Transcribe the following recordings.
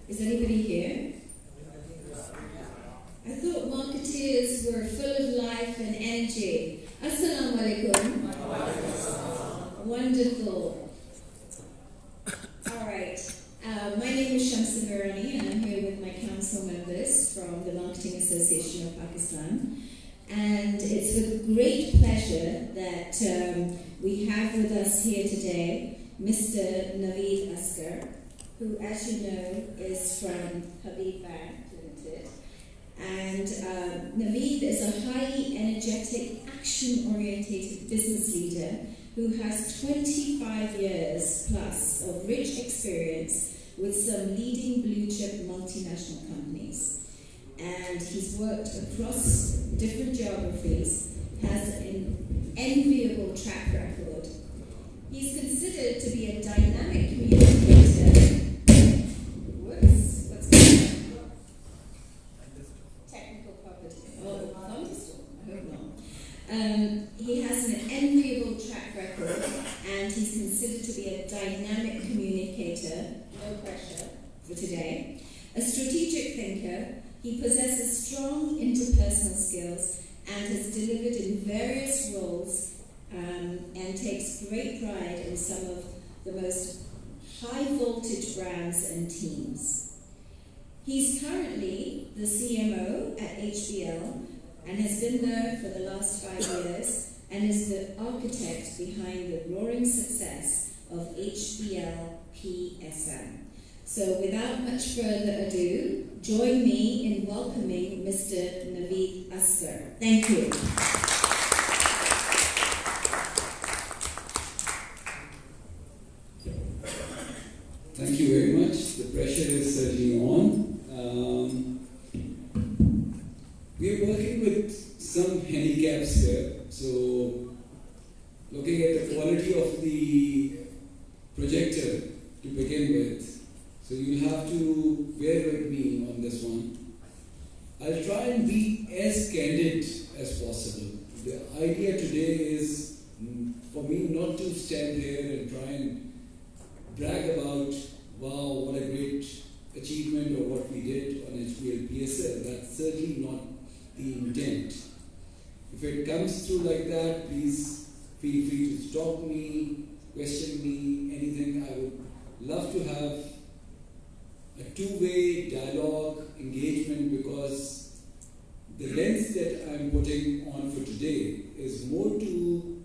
Is anybody here? I thought marketeers were full of life and energy. Assalamu alaikum. Wonderful. All right. My name is Shamsa Mirani, and I'm here with my council members from the Marketing Association of Pakistan. And it's with great pleasure that we have with us here today Mr. Naveed Asghar, who, as you know, is from Habib Bank Limited. And Naveed is a highly energetic, action-orientated business leader who has 25 years plus of rich experience with some leading blue-chip multinational companies. And he's worked across different geographies, has an enviable track record. He's considered to be a dynamic communicator. Whoops, what's going on? Technical property. Oh, thunderstorm, I hope not. He has an enviable track record, and he's considered to be a dynamic communicator, no pressure for today, a strategic thinker. He possesses strong interpersonal skills and has delivered in various roles and takes great pride in some of the most high-voltage brands and teams. He's currently the CMO at HBL and has been there for the last 5 years and is the architect behind the roaring success of HBL PSM. So without much further ado, join me in welcoming Mr. Naveed Asghar. Thank you. Thank you very much. The pressure is certainly on. We're working with some handicaps here. So looking at the quality of the projector to begin with. So you'll have to bear with me on this one. I'll try and be as candid as possible. The idea today is for me not to stand here and try and brag about, wow, what a great achievement or what we did on HBL PSL. That's certainly not the intent. If it comes through like that, please feel free to stop me, question me, anything. I would love to have a two-way dialogue, engagement, because the lens that I'm putting on for today is more to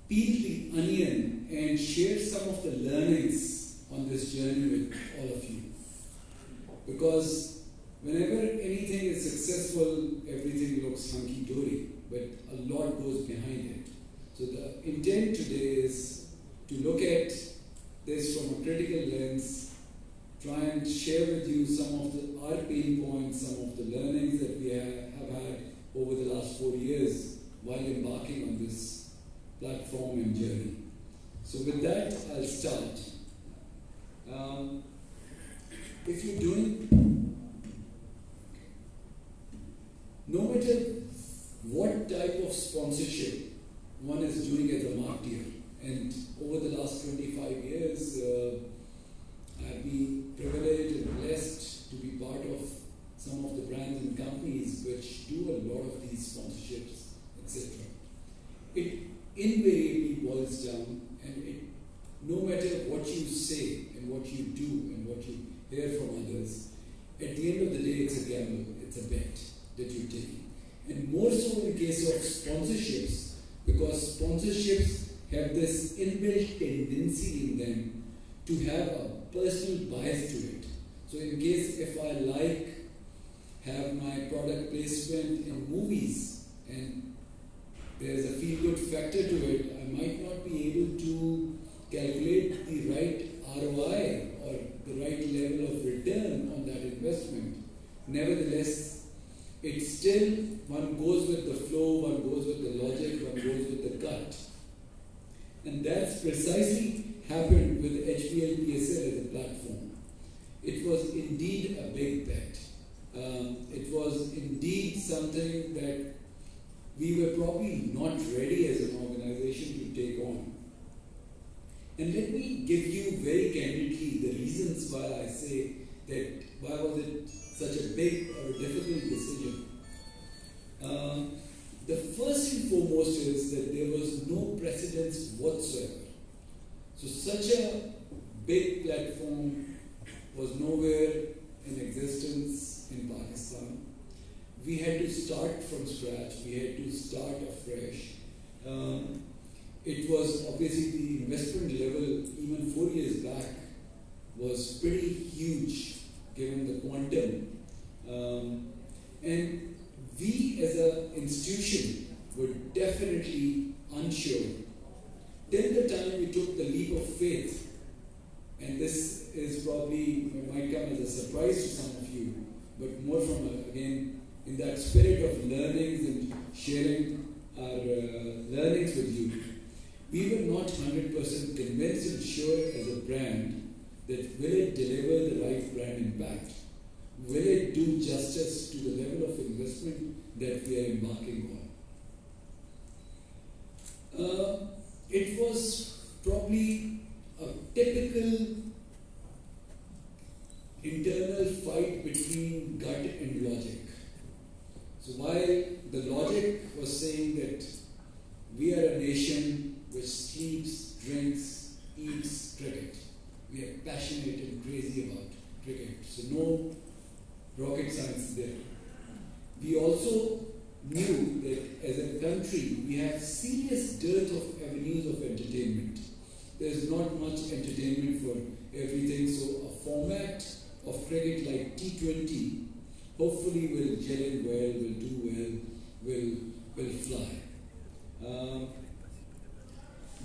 peel the onion and share some of the learnings on this journey with all of you. Because whenever anything is successful, everything looks hunky-dory, but a lot goes behind it. So the intent today is to look at this from a critical lens, try and share with you some of our pain points, some of the learnings that we have had over the last 4 years while embarking on this platform and journey. So with that, I'll start. If you're doing, no matter what type of sponsorship one is doing as a marketer, and over the last 25 years, I've been privileged and blessed to be part of some of the brands and companies which do a lot of these sponsorships, etc. It invariably boils down, and no matter what you say and what you do and what you hear from others, at the end of the day, it's a gamble, it's a bet that you're taking. And more so in the case of sponsorships, because sponsorships have this inbuilt tendency in them to have a personal bias to it. So in case if I have my product placement in movies and there's a feel-good factor to it, I might not be able to calculate the right ROI or the right level of return on that investment. Nevertheless, it's still, one goes with the flow, one goes with the logic, one goes with the gut. And that's precisely happened with HBL PSL as a platform. It was indeed a big bet. It was indeed something that we were probably not ready as an organization to take on. And let me give you very candidly the reasons reasons why I say that why was it such a big or a difficult decision. The first and foremost is that there was no precedence whatsoever. So such a big platform was nowhere in existence in Pakistan. We had to start from scratch. We had to start afresh. It was obviously the investment level even 4 years back was pretty huge given the quantum. And we as an institution were definitely unsure. Till the time we took the leap of faith, and this is probably, might come as a surprise to some of you, but more from, again, in that spirit of learnings and sharing our learnings with you, we were not 100% convinced and sure as a brand that will it deliver the right brand impact? Will it do justice to the level of investment that we are embarking on? It was probably a typical internal fight between gut and logic. So while the logic was saying that we are a nation which sleeps, drinks, eats cricket. We are passionate and crazy about cricket. So no rocket science there. We also knew that as a country we have serious dearth of avenues of entertainment. There's not much entertainment for everything, so a format of cricket like T20 hopefully will gel in well, will do well, will fly.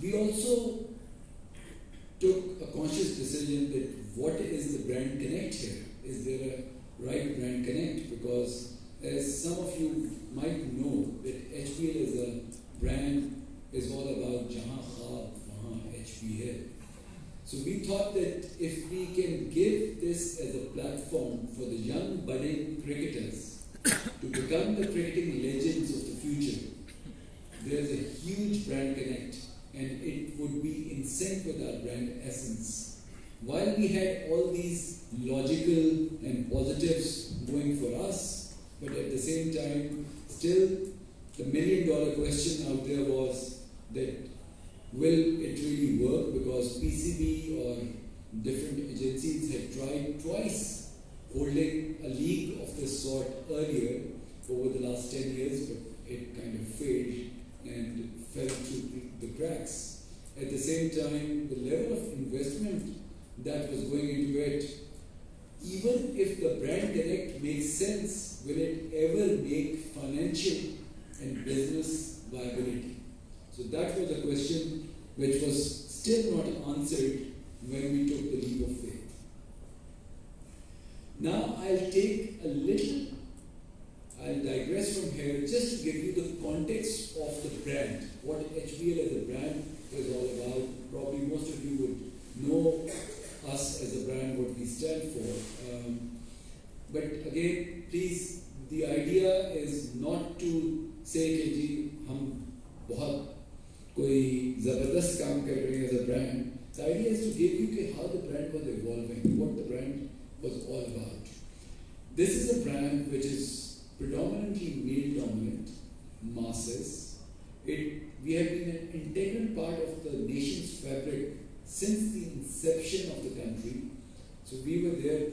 We also took a conscious decision that what is the brand connect here? Is there a right brand connect? Because as some of you might know, that HBL as a brand is all about Jahan Khab, Wahan HBL. So we thought that if we can give this as a platform for the young budding cricketers to become the cricketing legends of the future, there's a huge brand connect and it would be in sync with our brand essence. While we had all these logical and positives going for us, but at the same time, still the $1 million question out there was that will it really work? Because PCB or different agencies had tried twice holding a league of this sort earlier over the last 10 years, but it kind of failed and fell through the cracks. At the same time, the level of investment that was going into it, even if the brand connect makes sense, will it ever make financial and business viability? So that was a question which was still not answered when we took the leap of faith. Now I'll digress from here just to give you the context of the brand, what HBL as a brand is all about. Probably most of you would know us as a brand, what we stand for. But again, please, the idea is not to say that जी हम बहुत कोई ज़बरदस्त काम कर रहे हैं as a brand. The idea is to give you how the brand was evolving, what the brand was all about. This is a brand which is predominantly male dominant, masses. We have been an integral part of the nation's fabric since the inception of the country. So we were there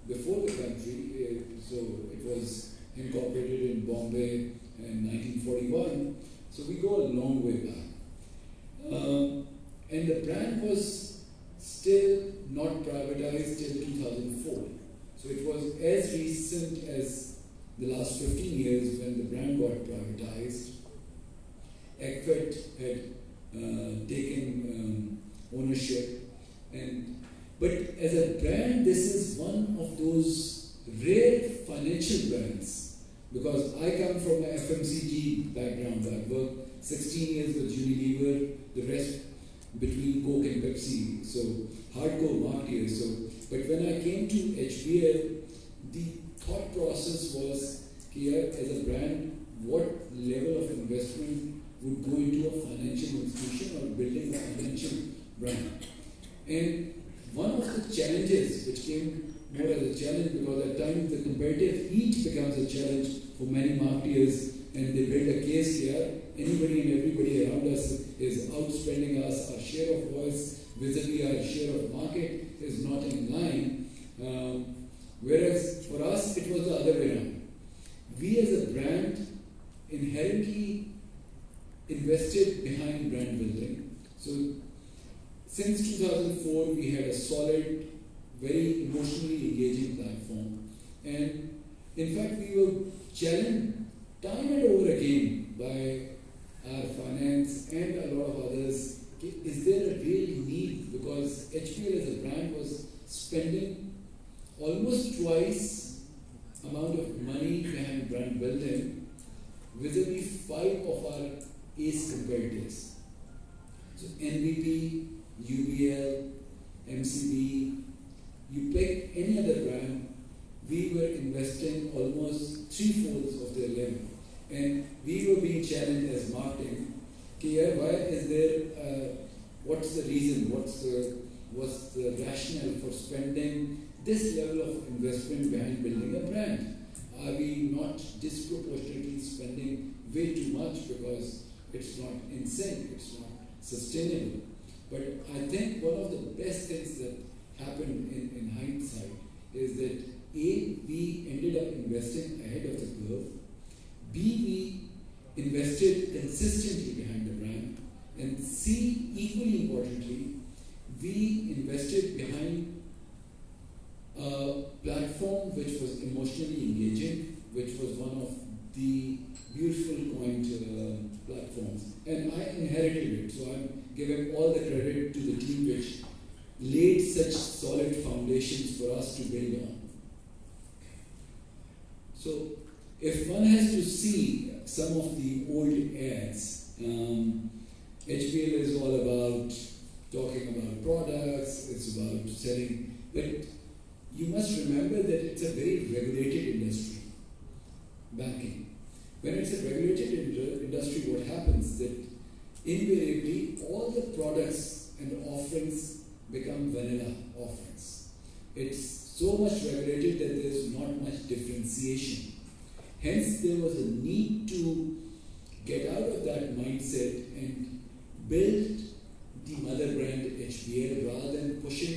before the country, so it was incorporated in Bombay in 1941. So we go a long way back. And the brand was still not privatized till 2004. So it was as recent as the last 15 years when the brand got privatized. Equit had taken ownership, but as a brand, this is one of those rare financial brands, because I come from an FMCG background. I worked 16 years with Unilever, the rest between Coke and Pepsi, so hardcore marketeers. But when I came to HBL, the thought process was here as a brand, what level of investment would go into a financial institution or building a financial brand. And one of the challenges which came more as a challenge, because at times the competitive heat becomes a challenge for many marketers, and they build a case here. Anybody and everybody around us is outspending us. Our share of voice vis-a-vis our share of market is not in line. Whereas for us, it was the other way around. We as a brand inherently invested behind brand building. So since 2004, we had a solid, very emotionally engaging platform. And in fact, we were challenged time and over again by our finance and a lot of others. Is there a real need? Because HPL as a brand was spending almost twice amount of money behind brand building vis-a-vis 5 of our ace competitors. So NVP, UBL, MCB, you pick any other brand, we were investing almost 3/4 of their level. And we were being challenged as marketing. Okay, why is there, what's the reason, what's the rationale for spending this level of investment behind building a brand? Are we not disproportionately spending way too much because it's not in sync, it's not sustainable? But I think one of the best things that happened in hindsight is that A, we ended up investing ahead of the curve. B, we invested consistently behind the brand. And C, equally importantly, we invested behind a platform which was emotionally engaging, which was one of the beautiful coined platforms. And I inherited it, so I'm giving all the credit to the team which laid such solid foundations for us to build on. So, if one has to see some of the old ads, HPL is all about talking about products, it's about selling, but you must remember that it's a very regulated industry, banking. When it's a regulated industry, what happens that invariably all the products and offerings become vanilla offerings. It's so much regulated that there's not much differentiation. Hence, there was a need to get out of that mindset and build the mother brand HPL rather than pushing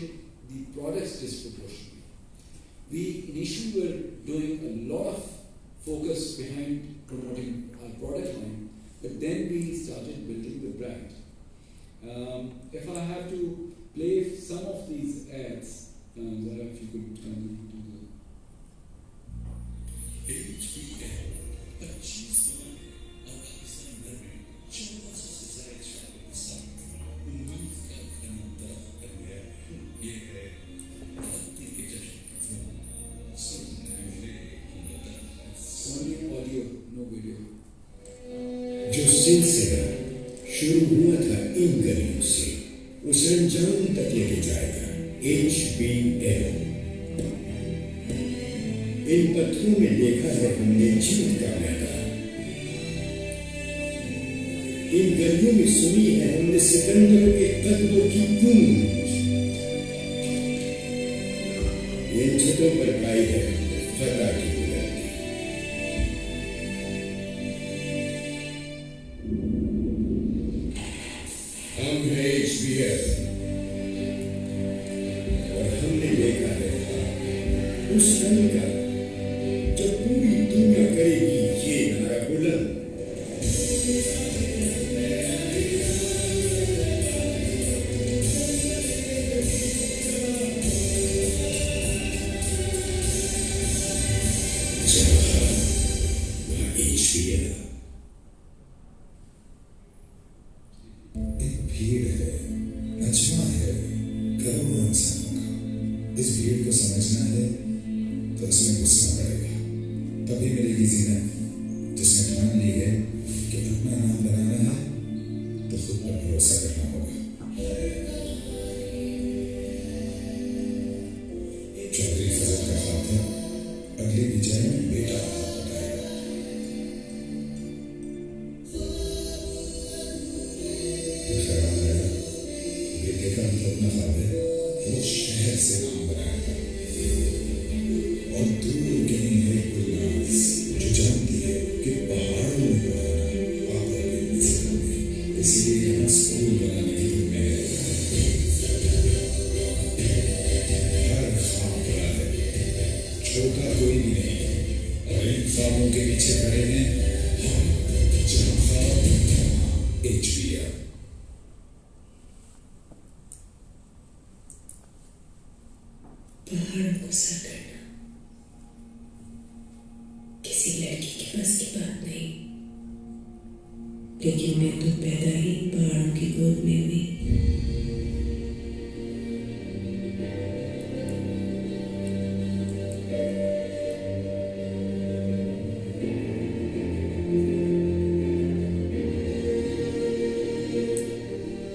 the products disproportionately. We initially were doing a lot of focus behind promoting our product line, but then we started building the brand. If I have to play some of these ads, Zara, if you could come to the HPL, a cheese of Pakistan Government, China Society Pakistan, उम्मीद का खनता करने ये है धरती के जश्न सुनने only audio, no video. जो सिलसिला शुरू हुआ था इन गलियों से, उस अंजाम तक लेके जाएगा HPL। इन पत्थरों में देखा है हमने जीत का मैदान, इन गलियों में सुनी है हमने सिकंदरों के कदमों की गूंज, इन छतों पर पाई है फतह की बुलंदी। हम हैं HPL और हमने देखा है उस क्षण का जब पूरी दुनिया करेगी ये नारा बुलंद। एक भीड़ है, नचना है, करोड़ों इंसानों का। इस भीड़ को समझना है तो इसमें घुसना पड़ेगा, तभी मिलेगी जीनत। जिसने ठान ली है कि अपना नाम बनाना है तो खुद पर भरोसा करना होगा। चौधरी फजल का ख्वाब था अगली विजय में बेटा बताएगा। ये ख्याल आया, ये देखा मतलब अपना ख्वाब है, वो शहर से नाम बनाया था और दूर कहीं है कोई नाज जो जानती है कि पहाड़ों में पढ़ाना आप और भी मुश्किल नहीं, इसलिए यहाँ स्कूल बनाने की जिम्मेदारी हर ख्वाब बड़ा है, छोटा कोई भी नहीं, और इन ख्वाबों के पीछे खड़े हैं हम, जहाँ ख्वाब HBL। पहाड़ों को सर करना किसी लड़की के बस की बात नहीं, लेकिन मैं तो पैदा ही पहाड़ों की गोद में हुई।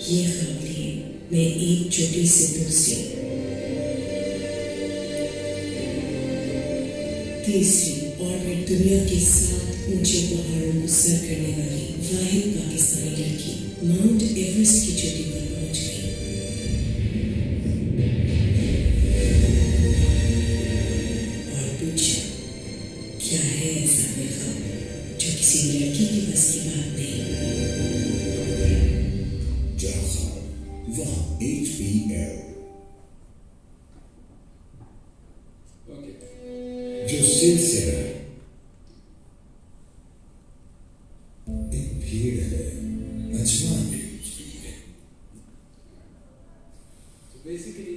ये ख्वाब लिए मैं एक चोटी से दूसरी, तीसरी और मैं दुनिया के 7 ऊंचे पहाड़ों को सर करने वाली वाहिद पाकिस्तानी लड़की माउंट एवरेस्ट की चोटी पर पहुंच गई। और पूछा, क्या है ऐसा कोई ख्वाब जो किसी लड़की की बस की बात नहीं? जहाँ ख्वाब वहाँ HBL। जो सिलसिला एक भीड़ है, अजमान भी है। So basically,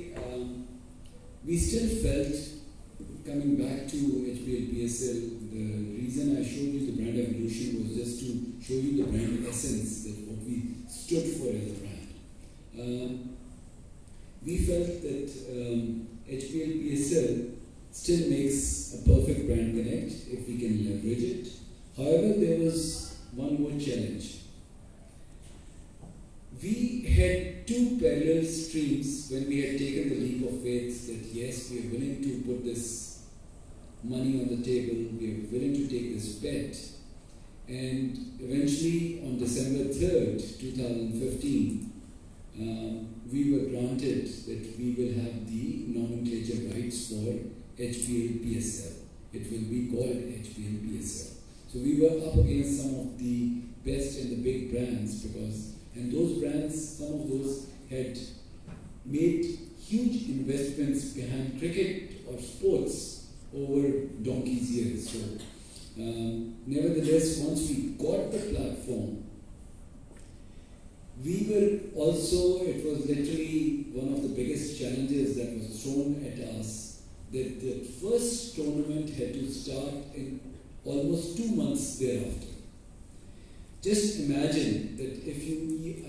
we still felt, coming back to HBL PSL, the reason I showed you the brand evolution was just to show you the brand essence, that what we stood for as a brand. We felt that HBL PSL still makes a perfect brand connect if we can leverage it. However, there was one more challenge. We had 2 parallel streams when we had taken the leap of faith that yes, we are willing to put this money on the table, we are willing to take this bet. And eventually on December 3rd, 2015, we were granted that we will have the nomenclature rights for HBL PSL. It will be called HBL PSL. So we were up against some of the best and the big brands and those brands, some of those had made huge investments behind cricket or sports over donkey's years. So nevertheless, once we got the platform, we were also, it was literally one of the biggest challenges that was thrown at us, that the first tournament had to start in almost 2 months thereafter. Just imagine that if you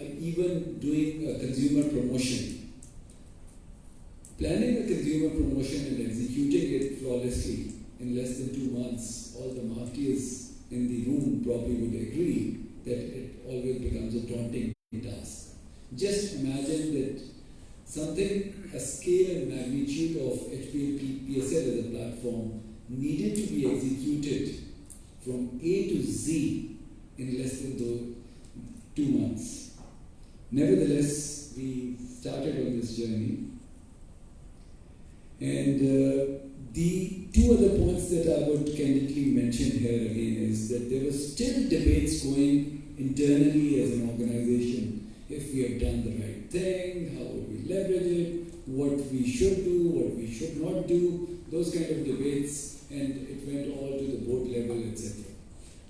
are even doing a consumer promotion, planning a consumer promotion and executing it flawlessly in less than 2 months, all the marketeers in the room probably would agree that it always becomes a daunting task. Just imagine that something, a scale and magnitude of HBL PSL as a platform needed to be executed from A to Z in less than 2 months. Nevertheless, we started on this journey. And the 2 other points that I would candidly mention here again is that there were still debates going internally as an organization. If we have done the right thing, how would we leverage it, what we should do, what we should not do, those kind of debates, and it went all to the board level, etc.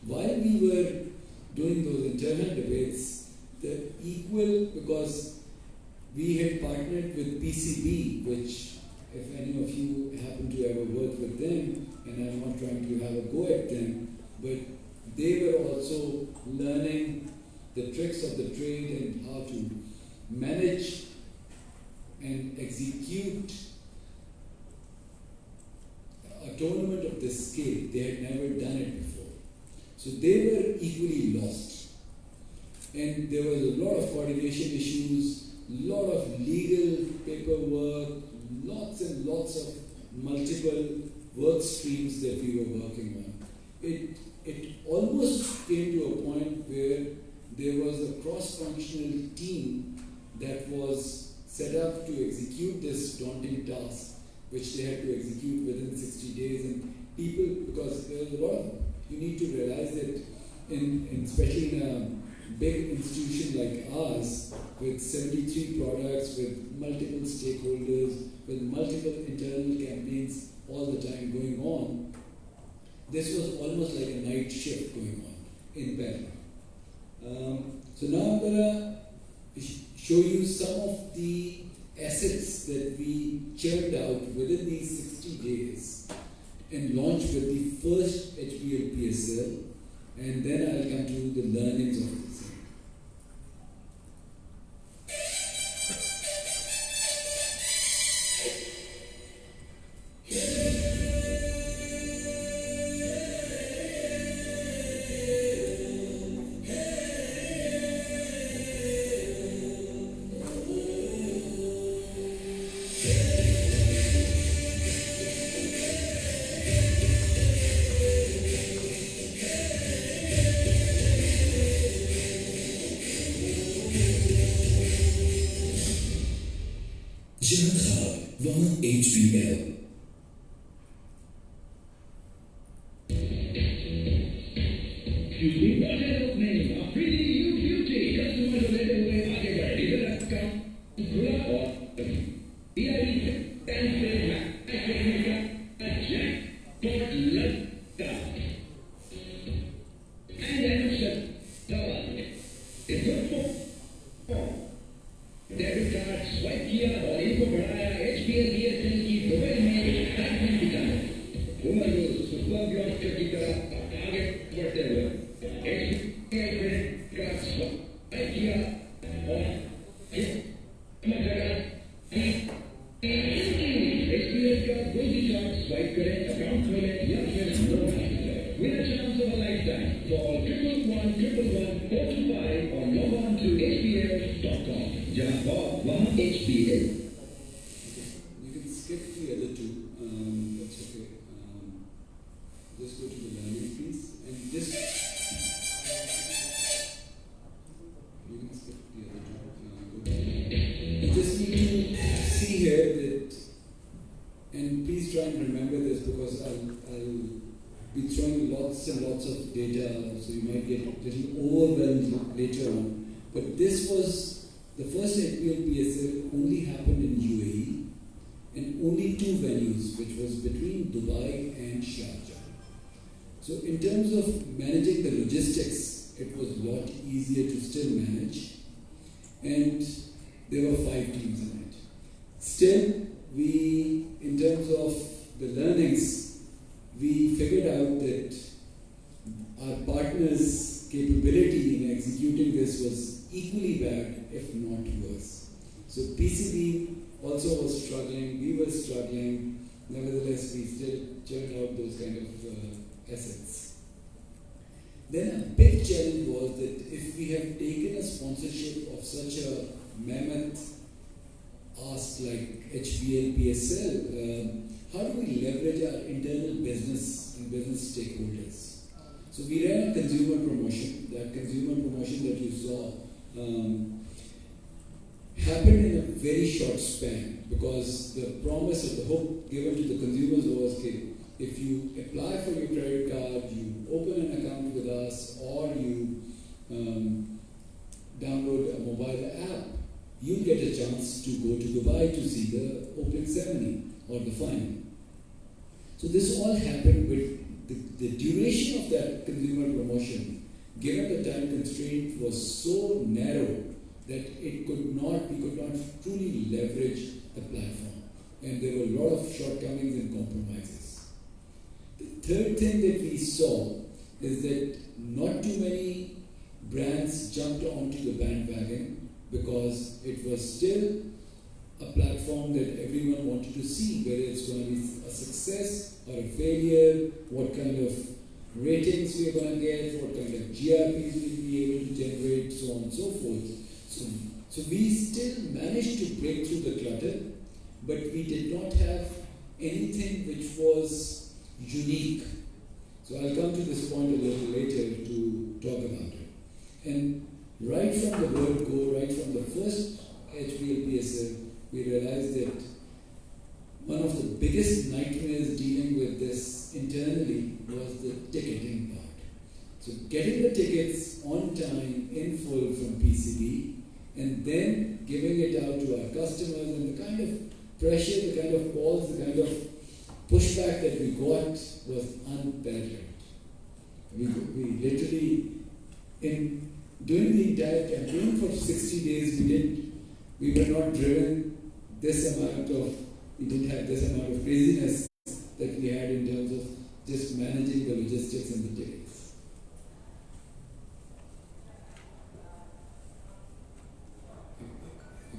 While we were doing those internal debates, the equal, because we had partnered with PCB, which if any of you happen to ever work with them, and I'm not trying to have a go at them, but they were also learning the tricks of the trade and how to manage and execute a tournament of this scale. They had never done it before. So they were equally lost. And there was a lot of coordination issues, a lot of legal paperwork, lots and lots of multiple work streams that we were working on. It almost came to a point where there was a cross-functional team that was set up to execute this daunting task, which they had to execute within 60 days. And people, because there was a lot of, you need to realize that especially in a big institution like ours, with 73 products, with multiple stakeholders, with multiple internal campaigns all the time going on, this was almost like a night shift going on in parallel. So now I'm going to show you some of the assets that we churned out within these 60 days and launched with the first HBL PSL, and then I'll come to the learnings of this. HBL. So in terms of managing the logistics, it was a lot easier to still manage, and there were 5 teams in it. Still, we, in terms of the learnings, we figured out that our partners' capability in executing this was equally bad, if not worse. So PCB also was struggling, we were struggling, nevertheless we still churned out those kind of assets. Then a big challenge was that if we have taken a sponsorship of such a mammoth ask like HBL PSL, how do we leverage our internal business and business stakeholders? So we ran a consumer promotion. That consumer promotion that you saw happened in a very short span, because the promise or the hope given to the consumers was, okay, if you apply for your credit card, you open an account with us, or you download a mobile app, you'll get a chance to go to Dubai to see the opening ceremony or the final. So this all happened with the duration of that consumer promotion, given the time constraint, was so narrow that we could not truly leverage the platform. And there were a lot of shortcomings and compromises. The third thing that we saw is that not too many brands jumped onto the bandwagon, because it was still a platform that everyone wanted to see, whether it's going to be a success or a failure, what kind of ratings we are going to get, what kind of GRPs we'll be able to generate, so on and so forth. So we still managed to break through the clutter, but we did not have anything which was unique. So I'll come to this point a little later to talk about it. And right from the word go, right from the first HBL PSL, we realized that one of the biggest nightmares dealing with this internally was the ticketing part. So getting the tickets on time in full from PCB and then giving it out to our customers, and the kind of pressure, the kind of calls, the kind of pushback that we got was unparalleled. We literally, in doing the entire campaign for 60 days, we were not driven we didn't have this amount of craziness that we had in terms of just managing the logistics and the tickets.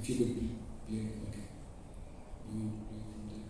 If you could play, okay. You want to play from there?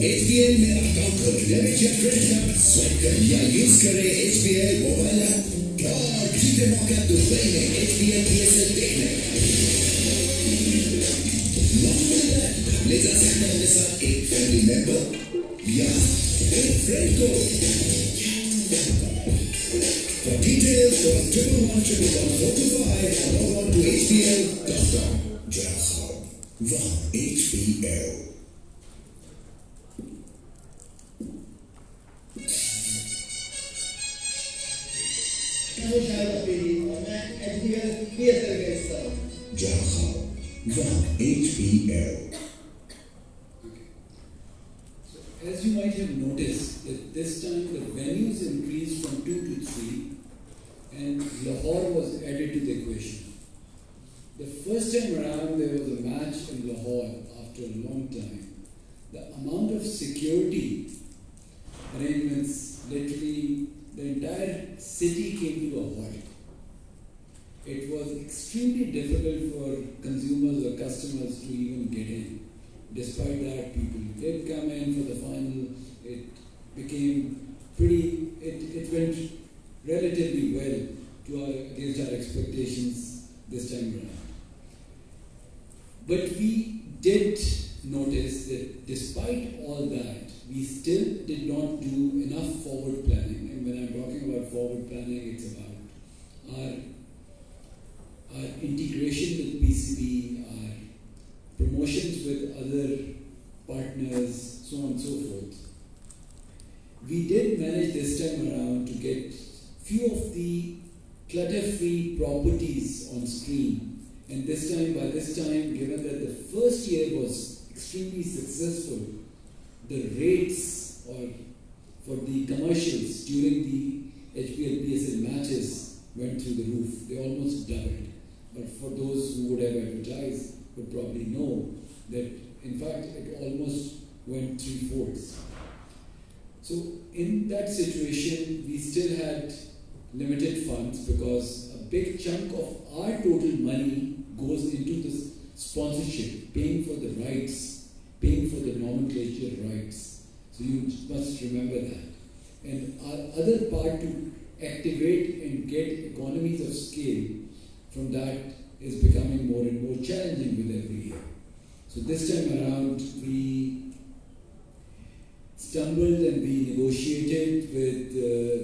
HBL में account खोलें, debit या credit card swipe करें या use करें HBL mobile app और जीते मौका Dubai में HBL PSL देखने ले जा सकते हैं अपने साथ एक फैमिली मेंबर या एक फ्रेंड को For details call 111-111-425 or log on to hbl.com. Wow, HBL. मैं शायद अपनी और मैं HBL PSL का हिस्सा हूँ। Wow, HBL. As you might have noticed, that this time the venues increased from 2 to 3 and Lahore was added to the equation. The first time around there was a match in Lahore after a long time. The amount of security arrangements, literally the entire city came to a halt. It was extremely difficult for consumers or customers to even get in. Despite that, people did come in for the final. It became it went relatively well against our expectations this time around. But we did notice that despite all that, we still did not do enough forward planning. And when I'm talking about forward planning, it's about our integration with PCB, our promotions with other partners, so on and so forth. We did manage this time around to get few of the clutter-free properties on screen. And by this time, given that the first year was extremely successful, the rates for the commercials during the HPL PSL matches went through the roof. They almost doubled. But for those who would have advertised would probably know that in fact it almost went 3/4. So in that situation, we still had limited funds because a big chunk of our total money goes into this sponsorship, paying for the rights, paying for the nomenclature rights. So you must remember that. And our other part to activate and get economies of scale from that is becoming more and more challenging with every year. So this time around, we stumbled and we negotiated with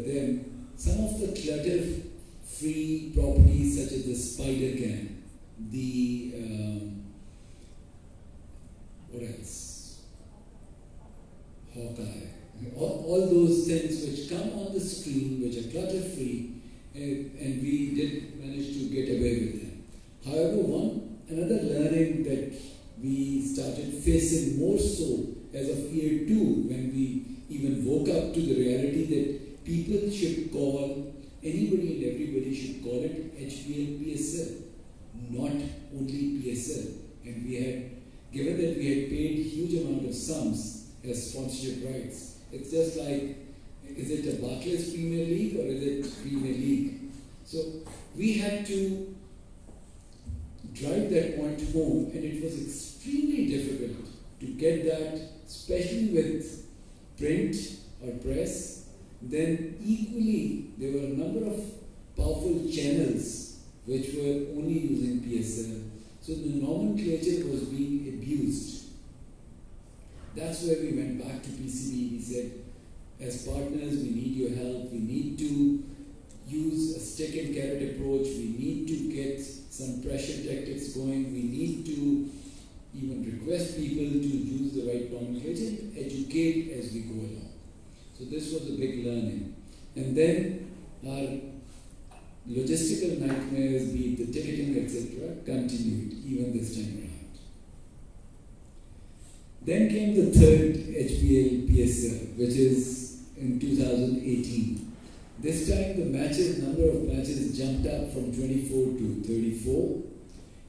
them some of the clutter-free properties such as the Spider Cam, the what else? Hawkeye. All those things which come on the screen, which are clutter-free, and we did manage to get away with them. However, another learning that we started facing more so as of year 2, when we even woke up to the reality that people should call, anybody and everybody should call it HPL PSL, not only PSL. And we had, given that we had paid huge amount of sums as sponsorship rights, it's just like, is it a Barclays Premier League or is it Premier League? So we had to drive that point home, and it was extremely difficult to get that, especially with print or press. Then equally, there were a number of powerful channels which were only using PSL. So the nomenclature was being abused. That's where we went back to PCB. We said, as partners, we need your help. We need to use a stick and carrot approach. We need to get some pressure tactics going. We need to even request people to use the right nomenclature and educate as we go along. So this was a big learning. And then our logistical nightmares, be it the ticketing, etc., continued even this time around. Then came the third HPL PSL, which is in 2018. This time the number of matches jumped up from 24 to 34,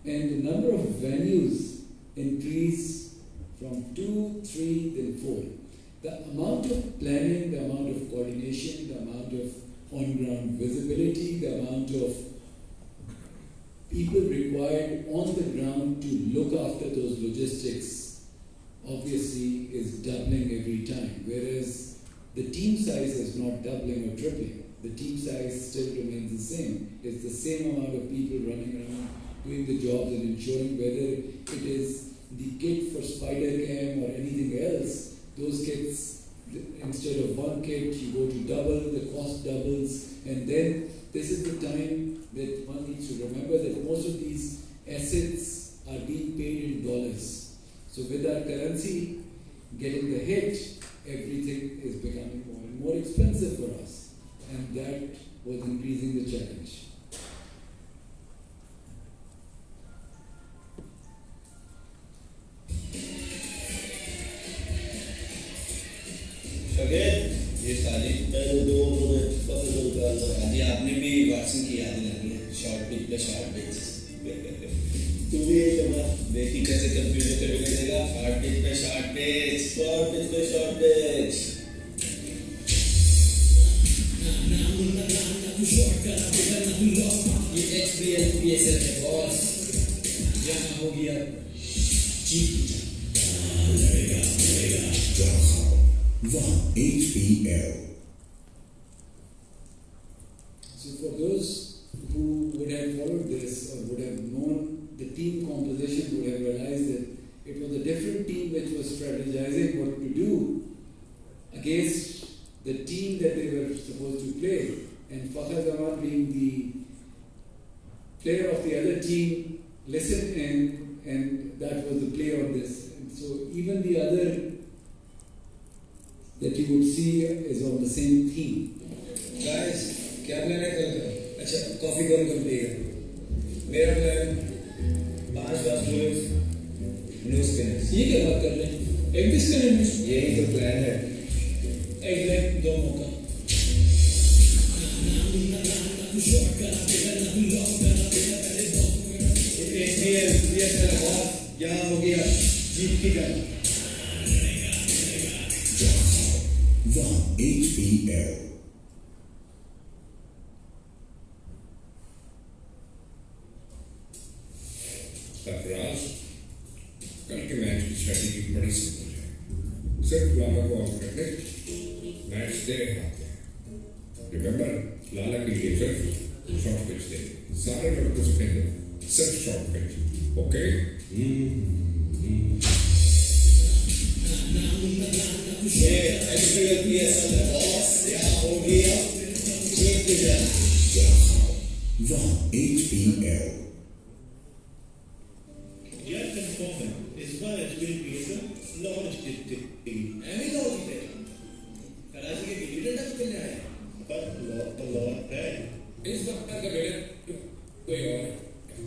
and the number of venues increased from 2, 3, then 4. The amount of planning, the amount of coordination, the amount of on-ground visibility, the amount of people required on the ground to look after those logistics obviously is doubling every time, whereas the team size is not doubling or tripling. The team size still remains the same. It's the same amount of people running around doing the jobs and ensuring whether it is the kit for Spider Cam or anything else. Those kits, instead of one kit, you go to double, the cost doubles, and then this is the time that one needs to remember that most of these assets are being paid in dollars. So with our currency getting the hit, everything is becoming more and more expensive for us. And that was increasing the challenge. Again, Singh की यादें आ रही हैं short pitch पे short pitch तू भी यही करना देखी कैसे कंप्यूटर पे बिगड़ेगा शॉर्ट पिच पे शॉर्ट पिच शॉर्ट पिच पे शॉर्ट पिच ये XBL PSL है बॉस यहाँ हो गया जीत लड़ेगा जाओ वहाँ HPL. So for those who would have followed this or would have known the team composition would have realized that it was a different team which was strategizing what to do against the team that they were supposed to play. And Fakhar Zaman being the player of the other team listened in and that was the play on this. And so even the other that you would see is on the same theme. Guys क्या plan है कल का अच्छा coffee कौन कौन पिएगा मेरा plan 5 glass no spinners ये क्या बात कर रहे हैं एक भी स्पिनर नहीं यही तो प्लान है एक लेग दो मौका यहाँ हो गया जीत की गल वहाँ HPL. सरफराज कल के मैच की स्ट्रेटेजी बड़ी सिंपल है सिर्फ लाला को आउट करके मैच तेरे हाथ में है रिमेंबर लाला के लिए सिर्फ शॉर्ट पिच दे सारे लड़कों से कह दो सिर्फ शॉर्ट पिच ओके ये XBL PSL है बॉस यहाँ हो गया जीत की गल वहाँ HPL. यार कंफर्म है इस बार HBL PSL Lahore state team एमी तो होगी थे कराची के गिल्ली डंडा खेलने आए पर लाहौर है इस वक्त का बेटे कोई और है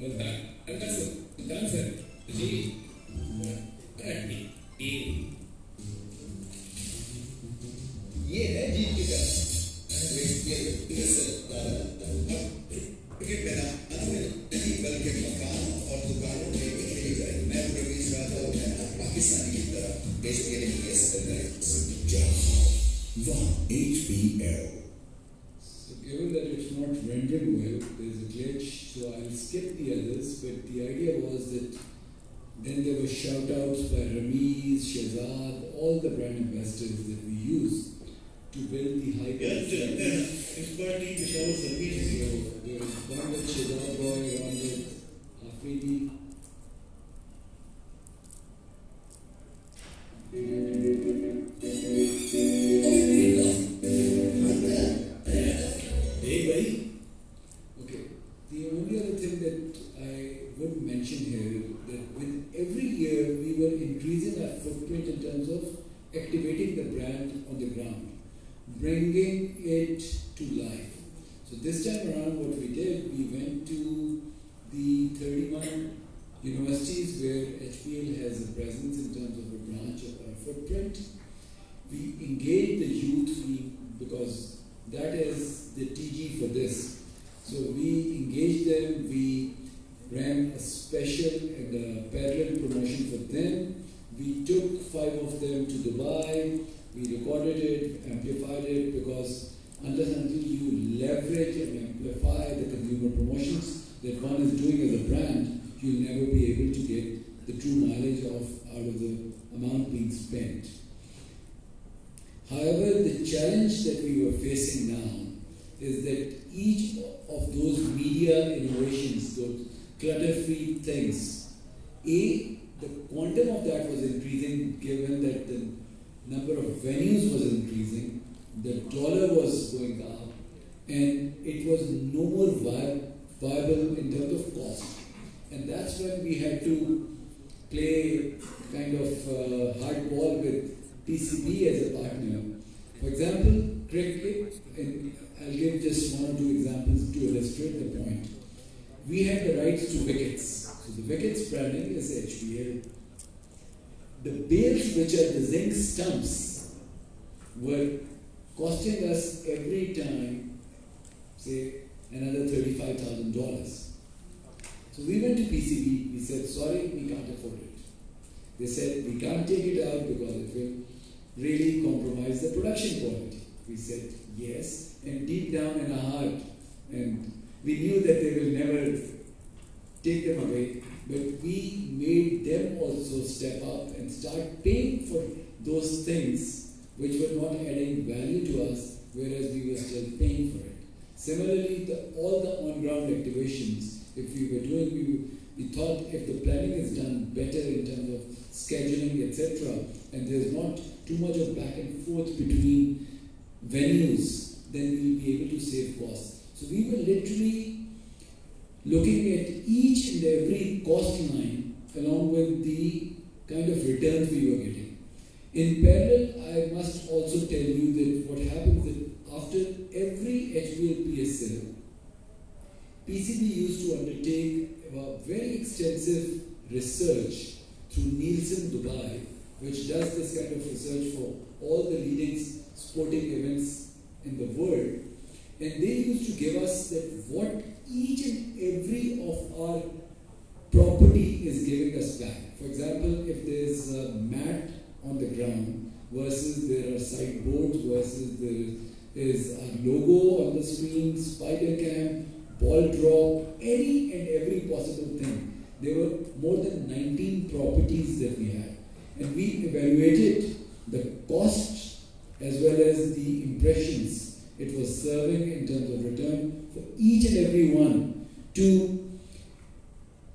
मुल्तान अंदर से मुल्तान सर जी रट्टी ये है जीत की गल XBL PSL क्रिकेट मेरा नहीं बल्कि मकान और दुकानों में भी खेली जाए मैं प्रवीण राठौर मैं पाकिस्तानी की तरफ XBL PSL वहाँ HPL. So given that it's not rendered well, there's a glitch, so I'll skip the others, but the idea was that then there were shout-outs by Ramiz, Shahzad, all the brand ambassadors that we use to build the hype. यार चलते हैं इस बार team Peshawar service So there was one with Shahzad Boy, one with Afridi. एक भाई Okay. The only other thing that I would mention here that with every year we were increasing our footprint in terms of activating the brand on the ground, bringing it to life. So this time around, what we did, we went to the 31 universities where HPL has a presence in terms of a branch of our footprint. We engaged the youth because that is the TG for this. So we engaged them, we ran a special and a parallel promotion for them. We took 5 of them to Dubai, we recorded it, amplified it, because unless until you leverage and amplify the consumer promotions that one is doing as a brand, you'll never be able to get the true mileage out of the amount being spent. However, the challenge that we were facing now is that each of those media innovations, those clutter-free things, the quantum of that was increasing given that the number of venues was increasing, the dollar was going up, and it was no more viable in terms of cost. And that's when we had to play kind of hardball with TCB as a partner. For example, cricket, and I'll give just 1 or 2 examples to illustrate the point. We had the rights to wickets. So the wickets branding is HPL. The bales, which are the zinc stumps, were costing us every time, say another $35,000. So we went to PCB, we said, sorry, we can't afford it. They said, we can't take it out because it will really compromise the production quality. We said, yes, and deep down in our heart, and we knew that they will never take them away, but we made them also step up and start paying for those things which were not adding value to us, whereas we were still paying for it. Similarly, all the on-ground activations, if we were doing, we thought if the planning is done better in terms of scheduling, etc., and there's not too much of back and forth between venues, then we'll be able to save costs. So we were literally looking at each and every cost line along with the kind of returns we were getting. In parallel, I must also tell you that what happens that after every HBL-PSL, PCB used to undertake a very extensive research through Nielsen Dubai, which does this kind of research for all the leading sporting events in the world. And they used to give us that what each and every of our property is giving us back. For example, if there's a mat on the ground versus there are sideboards versus there is a logo on the screen, spider cam, ball drop, any and every possible thing. There were more than 19 properties that we had. And we evaluated the cost as well as the impressions it was serving in terms of return for each and every one to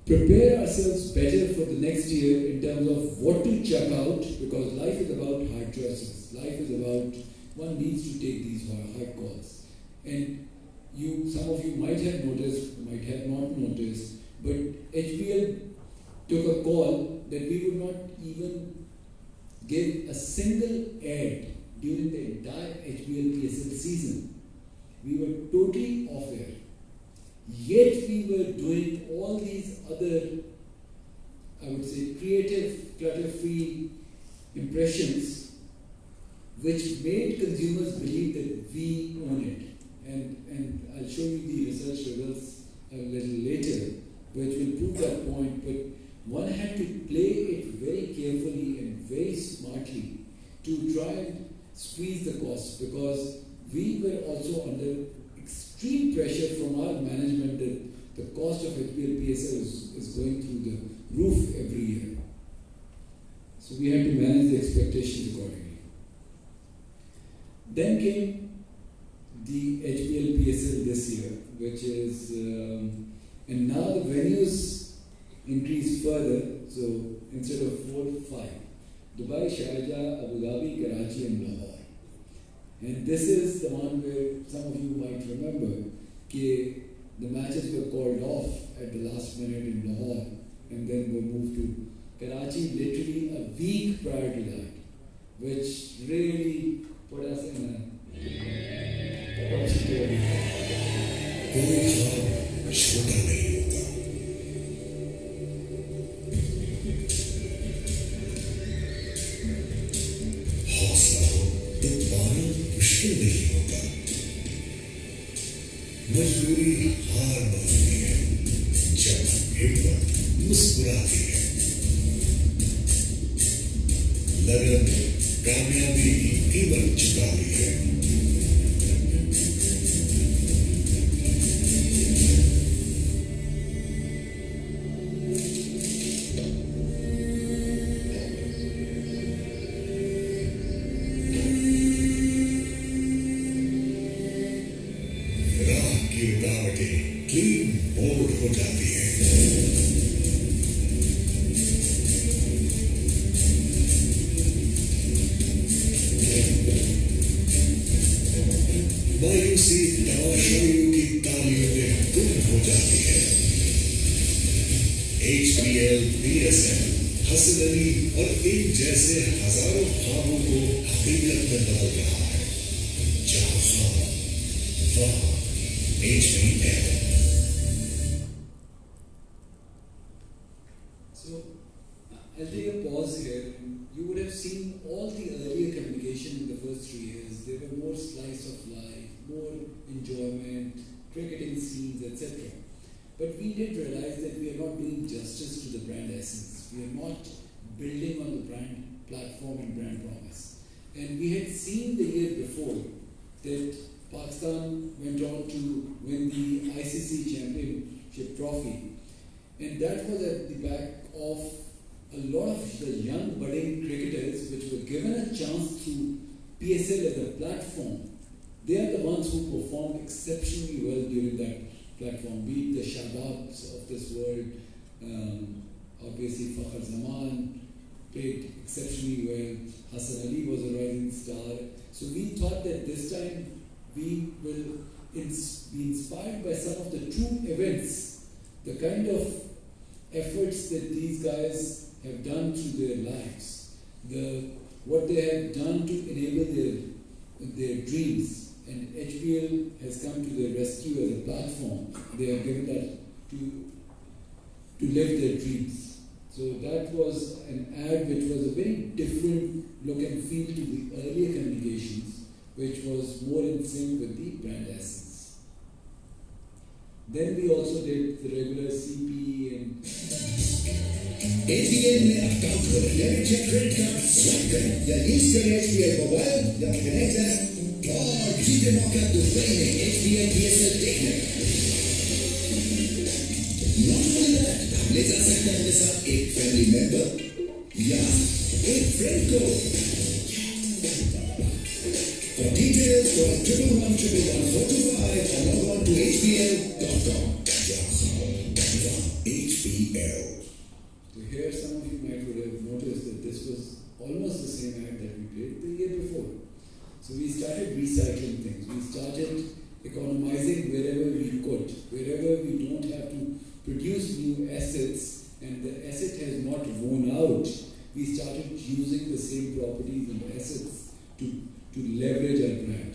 prepare ourselves better for the next year in terms of what to chuck out, because life is about hard choices. Life is about one needs to take these hard calls. And some of you might have noticed, might have not noticed, but HBL took a call that we would not even give a single ad during the entire HBL-PSL season. We were totally off air. Yet we were doing all these other, I would say, creative, clutter-free impressions which made consumers believe that we own it. And I'll show you the research results a little later, which will prove that point. But one had to play it very carefully and very smartly to try and squeeze the costs, because we were also under extreme pressure from our management that the cost of HBL-PSL is going through the roof every year. So we had to manage the expectations accordingly. Then came the HBL-PSL this year, which is, and now the venues increased further, so instead of 4, 5. Dubai, Sharjah, Abu Dhabi, Karachi and Lahore. And this is the one where some of you might remember that the matches were called off at the last minute in Lahore and then were moved to Karachi literally a week prior to that, which really put us in a tough situation. कोई ख्वाब छोटा नहीं होता, हौसला हो तो पाना मुश्किल नहीं होता, मजबूरी हार मानती है जब हिम्मत मुस्कुराती है, लगन कामयाबी की कीमत चुकाती है। क्लीन बोर्ड हो जाती है। मायूसी तमाशाइयों की तालियों में गुम हो जाती है। HBL, PSL, हसन अली और इन जैसे हजारों ख्वाबों को हकीकत में बदल रहा है। जहां ख्वाब वहां HBL। So, I'll take a pause here. You would have seen all the earlier communication in the first 3 years. There were more slice of life, more enjoyment, cricketing scenes, etc. But we did realize that we are not doing justice to the brand essence. We are not building on the brand platform and brand promise. And we had seen the year before that Pakistan went on to win the ICC Championship trophy. And that was at the back of a lot of the young budding cricketers which were given a chance through PSL as a platform. They are the ones who performed exceptionally well during that platform, be it the Shadabs of this world, obviously Fakhar Zaman played exceptionally well, Hassan Ali was a rising star. So we thought that this time we will be inspired by some of the true events, the kind of efforts that these guys have done through their lives, what they have done to enable their dreams. And HBL has come to their rescue as a platform. They have given that to live their dreams. So that was an ad which was a very different look and feel to the earlier communications, which was more in sync with the brand essence. Then we also did the regular CP and HBL में account खोलें, debit या credit card swipe करें या use करें HBL mobile या connect app और जीते मौका दुबई में HBL PSL देखने का। Not only that, आप ले जा सकते हैं अपने साथ एक फैमिली मेंबर या एक फ्रेंड को। For details, call 111-111-425 or log on to hbl.com. HBL. So here some of you might would have noticed that this was almost the same ad that we played the year before. So we started recycling things. We started economizing wherever we could. Wherever we don't have to produce new assets and the asset has not worn out, we started using the same properties and assets to leverage our brand.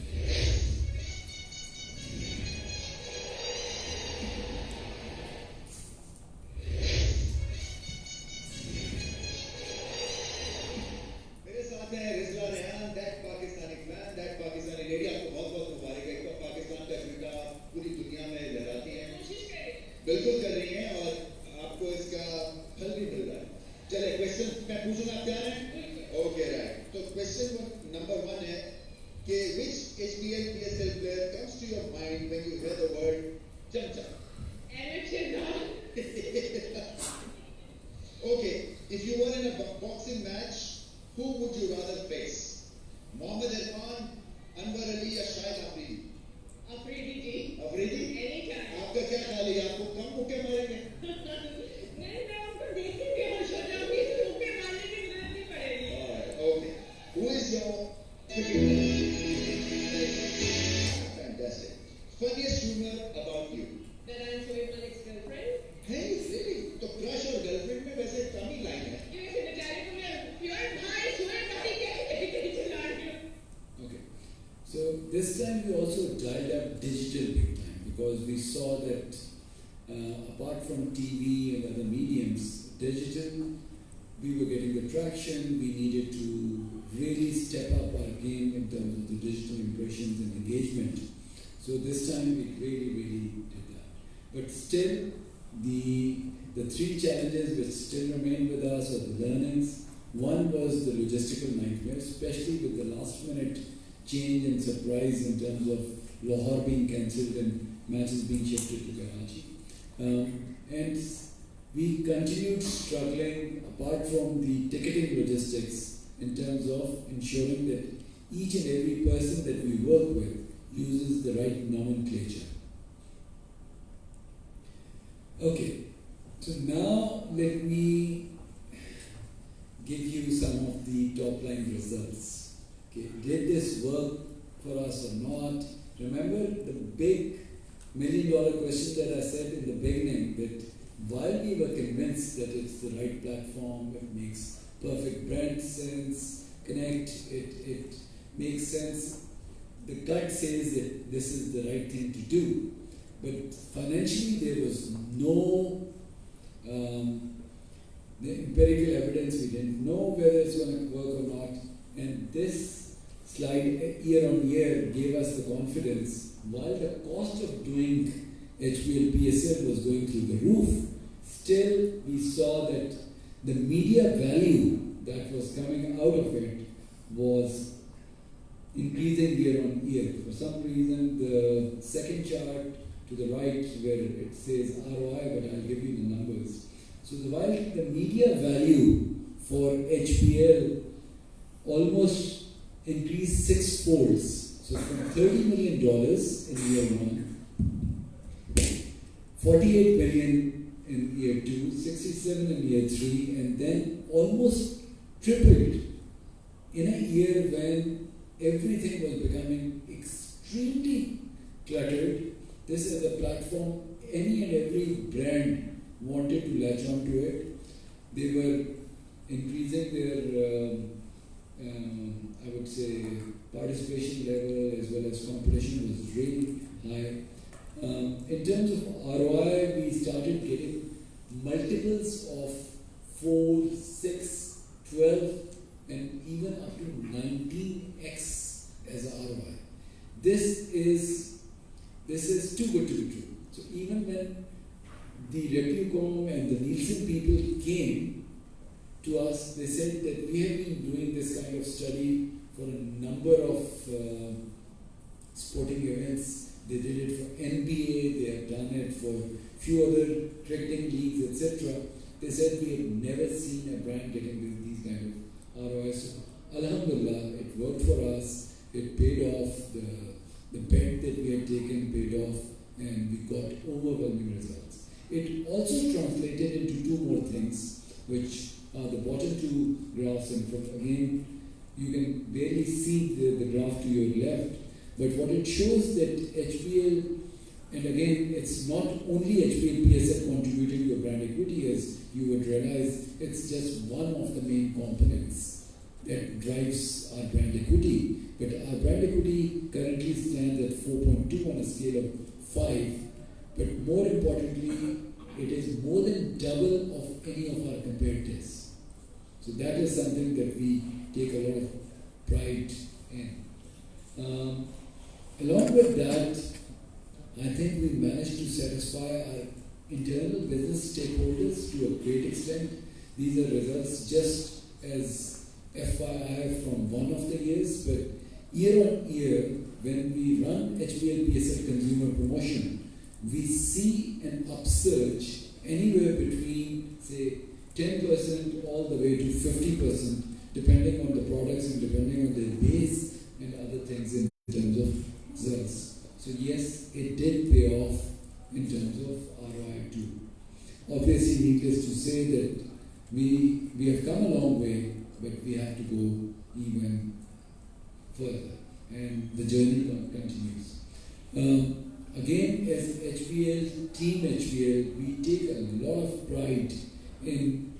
बिल्कुल कर रही हैं और आपको इसका फल भी मिल रहा है। चले क्वेश्चन मैं पूछूंगा, आप तैयार हैं? Okay right. तो क्वेश्चन नंबर 1 है कि which HBL PSL player comes to your mind when you hear the word Chamcha? Okay, if you were in a boxing match, who would you rather face? Mohammad Irfan, Anwar Ali या शाहिद अफरीदी? अफरीदी जी। Afridi? Anytime. आपका क्या ख्याल है? आपको कम मुक्के मारेंगे? नहीं, मैं उनको देख के बेहोश हो जाऊंगी, तो मुक्के मारने की जरूरत नहीं पड़ेगी। Okay. Who is your fantastic? Funniest humor about you? That I'm showing my ex-girlfriend. Hey, really? तो crush और girlfriend में वैसे कम ही लाइन है। ये वैसे बेचारे को मैं प्योर भाई कहीं चला रही हूँ। Okay. So this time we also dialed up digital big time because we saw that apart from TV and other mediums, digital, we were getting the traction. We needed to really step up our game in terms of the digital impressions and engagement. So this time we really did that. But still, the three challenges which still remain with us are the learnings. One was the logistical nightmare, especially with the last minute change and surprise in terms of Lahore being cancelled and matches being shifted to Karachi. And we continued struggling apart from the ticketing logistics in terms of ensuring that each and every person that we work with uses the right nomenclature. Okay, so now let me give you some of the top line results. Okay, did this work for us or not? Remember the big $1 million question that I said in the beginning, that while we were convinced that it's the right platform, it makes perfect brand sense, it makes sense, the gut says that this is the right thing to do. But financially there was no the empirical evidence. We didn't know whether it's going to work or not. And this slide year on year gave us the confidence, while the cost of doing HBL PSL was going through the roof, still we saw that the media value that was coming out of it was increasing year on year. For some reason, the second chart to the right where it says ROI, but I'll give you the numbers. So while the media value for HBL almost increased six-folds. So from $30 million in year one, 48 million in year two, 67 in year three, and then almost tripled in a year when everything was becoming extremely cluttered. This is a platform any and every brand wanted to latch onto it. They were increasing their I would say participation level as well as competition was really high. In terms of ROI, we started getting multiples of 4, 6, 12, and even up to 19x as ROI. This is too good to be true. So even when the Replicom and the Nielsen people came to us, they said that we have been doing this kind of study for a number of sporting events. They did it for NBA, they have done it for few other cricketing leagues, etc. They said we have never seen a brand getting these kind of ROIs. So, Alhamdulillah, it worked for us, it paid off, the bet that we had taken paid off, and we got overwhelming results. It also translated into two more things, which are the bottom two graphs in front. Again, you can barely see the graph to your left, but what it shows that HBL, and again, it's not only HBL PSL contributing to your brand equity, as you would realize, it's just one of the main components that drives our brand equity. But our brand equity currently stands at 4.2 on a scale of 5, but more importantly, it is more than double of any of our competitors. So that is something that we take a lot of pride in. Along with that, I think we managed to satisfy our internal business stakeholders to a great extent. These are results just as FYI from one of the years, but year on year, when we run HBL PSL consumer promotion, we see an upsurge anywhere between, say, 10% all the way to 50%, depending on the products and depending on their base and other things in terms of results. So yes, it did pay off in terms of ROI too. Obviously, needless to say that we have come a long way, but we have to go even further, and the journey continues. Again, as HBL, Team HBL, we take a lot of pride in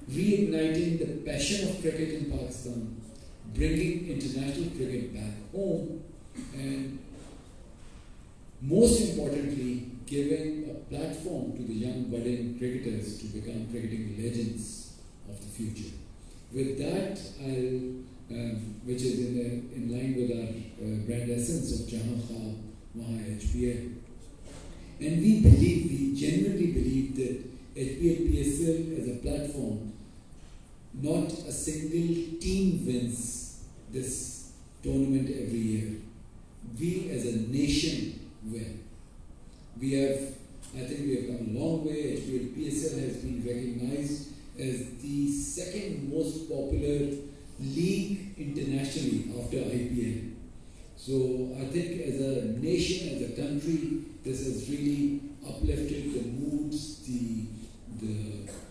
reigniting the passion of cricket in Pakistan, bringing international cricket back home, and most importantly, giving a platform to the young budding cricketers to become cricketing legends of the future. With that, which is in line with our brand essence of Jahan Khab, Wahan HBL. And we genuinely believe that HBL PSL as a platform, not a single team wins this tournament every year. We as a nation win. I think we have come a long way. HBL PSL has been recognized as the second most popular league internationally after IPL. So I think as a nation, as a country, this has really uplifted the moods, the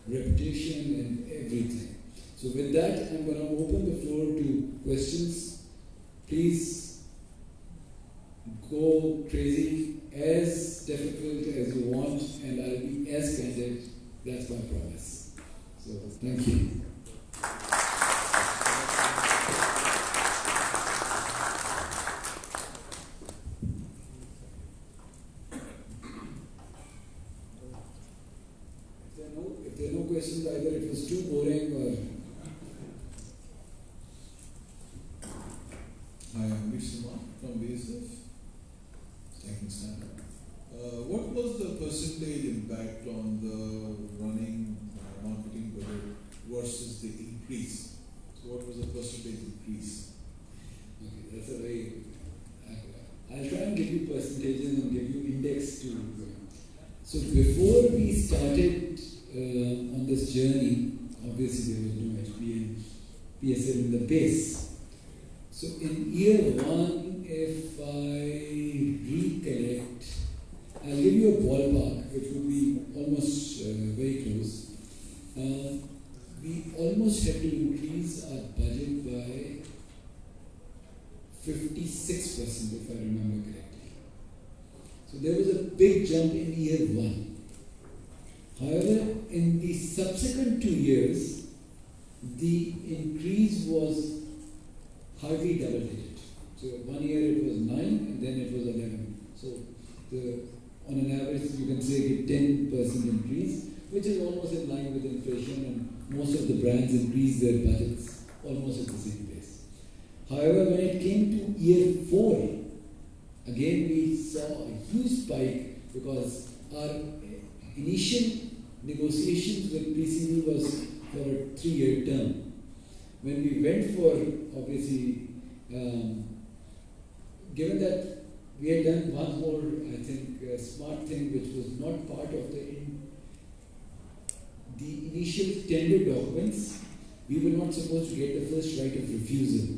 reputation and everything. So with that, I'm going to open the floor to questions. Please go crazy, as difficult as you want, and I'll be as candid. That's my promise. So thank you. If there are no questions, either it was too boring or... Hi, I'm Habib from BSF. I can stand up. What was the percentage impact on the running marketing budget versus the increase? So what was the percentage increase? Okay, that's a very. I'll try and give you percentages and give you index to. So before we started on this journey, obviously there was no HP and PSL in the base. So in year one, if I recollect, I'll give you a ballpark, which would be almost very close. We almost had to increase our budget by 56%, if I remember correctly. So there was a big jump in year one. However, in the subsequent 2 years, the increase was hardly double digit. So 1 year it was 9 and then it was 11. So on an average you can say a 10% increase, which is almost in line with inflation, and most of the brands increase their budgets almost at the same pace. However, when it came to year 4, again we saw a huge spike because our initial negotiations with PCB was for a 3-year term. When we went for, obviously, given that we had done one more, I think, smart thing which was not part of the initial tender documents, we were not supposed to get the first right of refusal.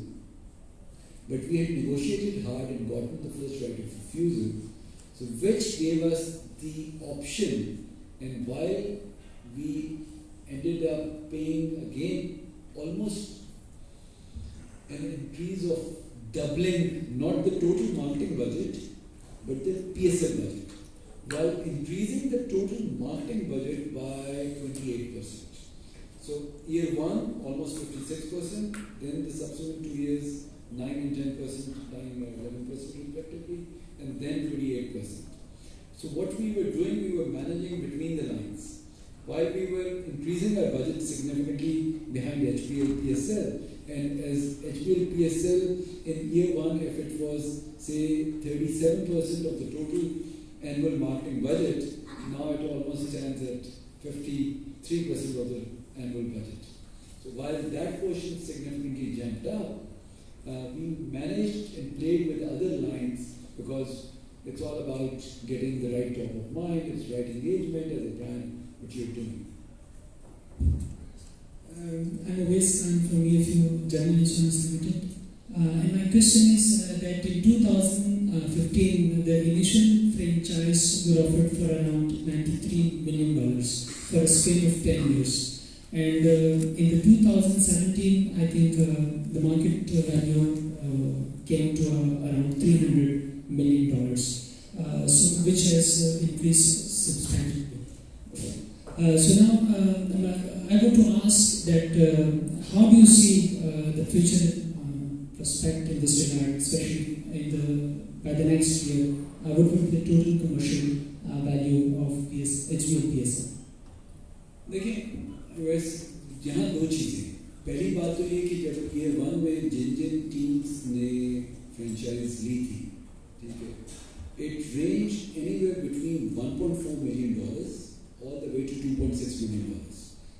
But we had negotiated hard and gotten the first right of refusal, so which gave us the option, and while we ended up paying again almost an increase of doubling, not the total marketing budget, but the PSL budget, while increasing the total marketing budget by 28%. So year one, almost 56%, then the subsequent 2 years, 9 and 10%, 9 and 11% respectively, and then 28%. So what we were doing, we were managing between the lines. While we were increasing our budget significantly behind HPL PSL, and as HPL PSL in year one, if it was say 37% of the total annual marketing budget, now it almost stands at 53% of the annual budget. So while that portion significantly jumped up, we managed and played with other lines because it's all about getting the right top of mind, it's right engagement as a brand, what you're doing. I'm a waste man from EFU General Insurance Limited. And my question is that in 2015, the initial franchise were offered for around $93 million for a span of 10 years. And in the 2017, I think the market value came to around $300 million, so which has increased substantially. So now I want to ask that how do you see the future prospect in this regard, especially by the next year? What would be the total commercial value of HBL PSL? देखिए वैसे यहाँ दो चीज़ें, पहली बात तो ये कि जब ईयर 1 में जिन टीम्स ने फ्रेंचाइज ली थी, ठीक है, it ranged anywhere between $1.4 million all the way to $2.6 million.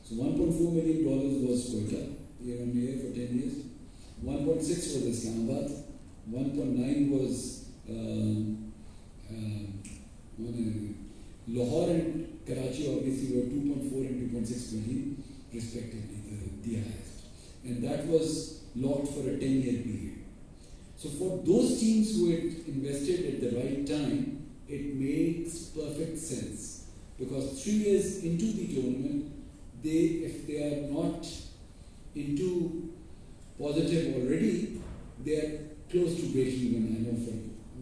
So $1.4 million was Quetta, year on year for 10 years. 1.6 was Islamabad. 1.9 was Lahore and Karachi, obviously, were 2.4 and 2.6 million, respectively, the highest. And that was locked for a 10-year period. So for those teams who had invested at the right time, it makes perfect sense. Because 3 years into the tournament, if they are not into positive already, they are close to breaking even. I know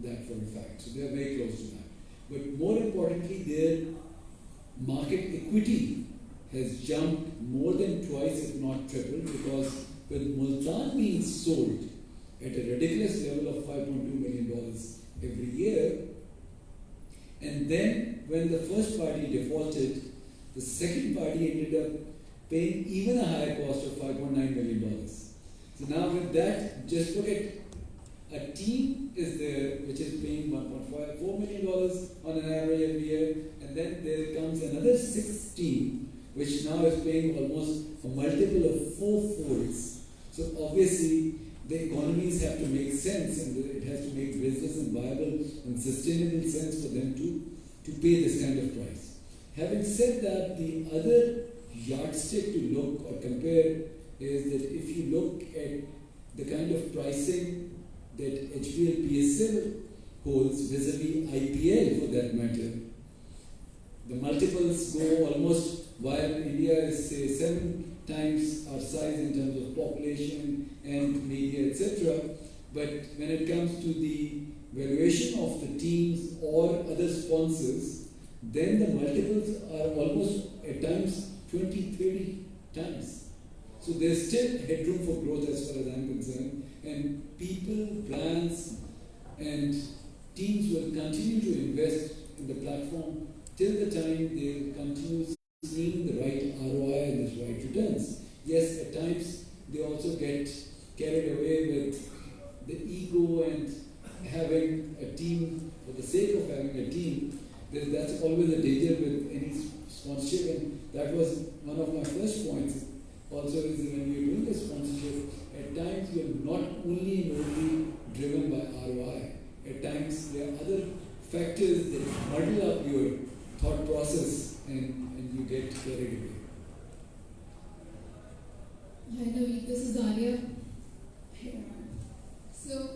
that for a fact. So they are very close to that. But more importantly, their market equity has jumped more than twice, if not triple, because with Multan being sold at a ridiculous level of $5.2 million every year, and then when the first party defaulted, the second party ended up paying even a higher cost of $5.9 million. So now with that, just look at a team is there which is paying $1.4 million on an average every year, and then there comes another 6 team which now is paying almost a multiple of 4-folds. So obviously the economies have to make sense, and it has to make business and viable and sustainable sense for them to pay this kind of price. Having said that, the other yardstick to look or compare is that if you look at the kind of pricing that HBL PSL holds vis-a-vis IPL for that matter, the multiples go almost, while India is say 7 times our size in terms of population and media, etc. But when it comes to the valuation of the teams or other sponsors, then the multiples are almost at times 20-30 times. So there's still headroom for growth as far as I'm concerned, and people, brands, and teams will continue to invest in the platform till the time they continue seeing the right ROI and the right returns. Yes, at times they also get carried away with the ego and having a team for the sake of having a team. That's always a danger with any sponsorship, and that was one of my first points. Also, is when you're doing a sponsorship, at times you're not only driven by ROI. At times there are other factors that muddle up your thought process, and you get carried away. Hi Naveed, this is Alia. So,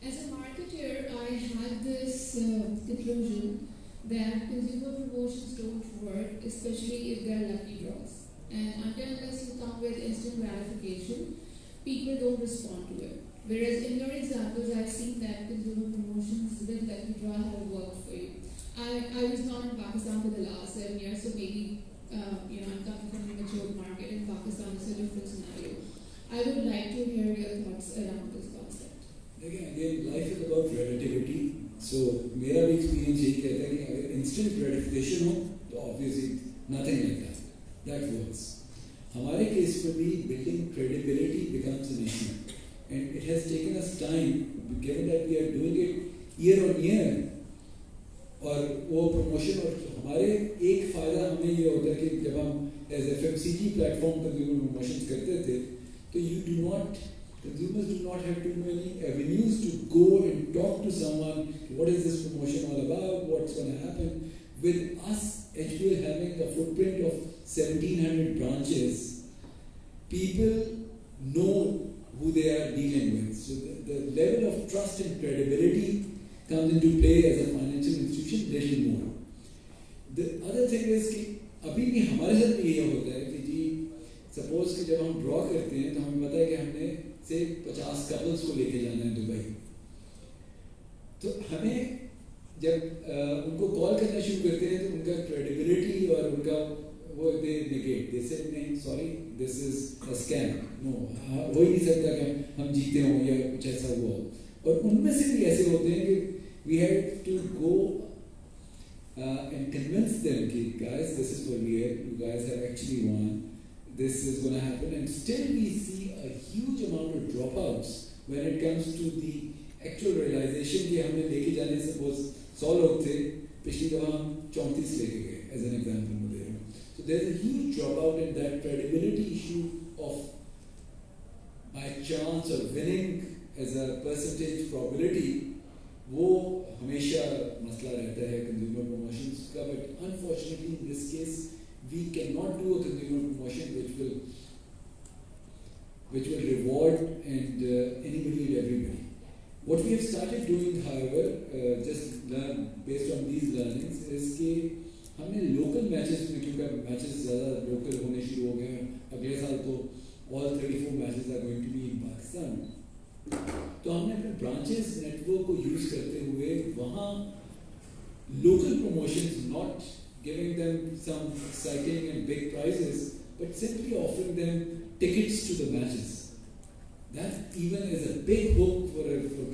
as a marketer, I had this conclusion that consumer promotions don't work, especially if they're lucky draws. And unless you come with instant gratification, people don't respond to it. Whereas in your examples, I've seen that consumer promotions with lucky draw have worked for you. I was not in Pakistan for the last 7 years, so maybe I'm coming from a mature market. In Pakistan, it's a different scenario. I would like to hear your thoughts around this concept. Again, life is about relativity. So, मेरा भी experience यही कहता है कि अगर instant gratification हो, तो obviously nothing like that. That works. हमारे case पर भी building credibility becomes an issue, and it has taken us time, given that we are doing it year on year. और वो promotion और हमारे एक फायदा हमें ये होता है कि जब हम as FMCG platform consumer promotions करते थे, तो consumers do not have too many avenues to go and talk to someone. What is this promotion all about? What's going to happen? With us, HBL having a footprint of 1,700 branches, people know who they are dealing with. So the level of trust and credibility comes into play as a financial institution little more. The other thing is कि अभी भी हमारे साथ भी ये होता है कि जी सपोज कि जब हम ड्रॉ करते हैं तो हमें पता है कि हमने से 50 कपल्स को लेके जाना है दुबई, तो हमें जब उनको कॉल करना शुरू करते हैं तो उनका क्रेडिबिलिटी और उनका वो दे नेगेट, दे से नहीं sorry this is a scam, no हो ही नहीं सकता कि हम जीते हों या कुछ ऐसा हुआ हो. और उनमें से भी ऐसे होते हैं कि we have to go and convince them that guys, this is what we have, you guys have actually won, this is going to happen, and still we see a huge amount of dropouts when it comes to the actual realization कि हमने लेके जाने suppose 100 लोग थे, पिछली दफा हम 34 लेके गए, as an example में दे रहा हूँ. So there's a huge dropout in that credibility issue of by chance or winning as a percentage probability. वो हमेशा मसला रहता है consumer promotions का, but unfortunately in this case we cannot do a consumer promotion which will reward and anybody and everybody. What we have started doing, however, just based on these learnings, is कि हमने local matches में, क्योंकि matches ज़्यादा local होने शुरू हो गए हैं, अगले साल तो all 34 matches are going to be in Pakistan. तो हमने अपने ब्रांचेस नेटवर्क को यूज करते हुए वहाँ local promotions, not giving them some exciting and big prizes, but simply offering them tickets to the matches. That even is a big hook for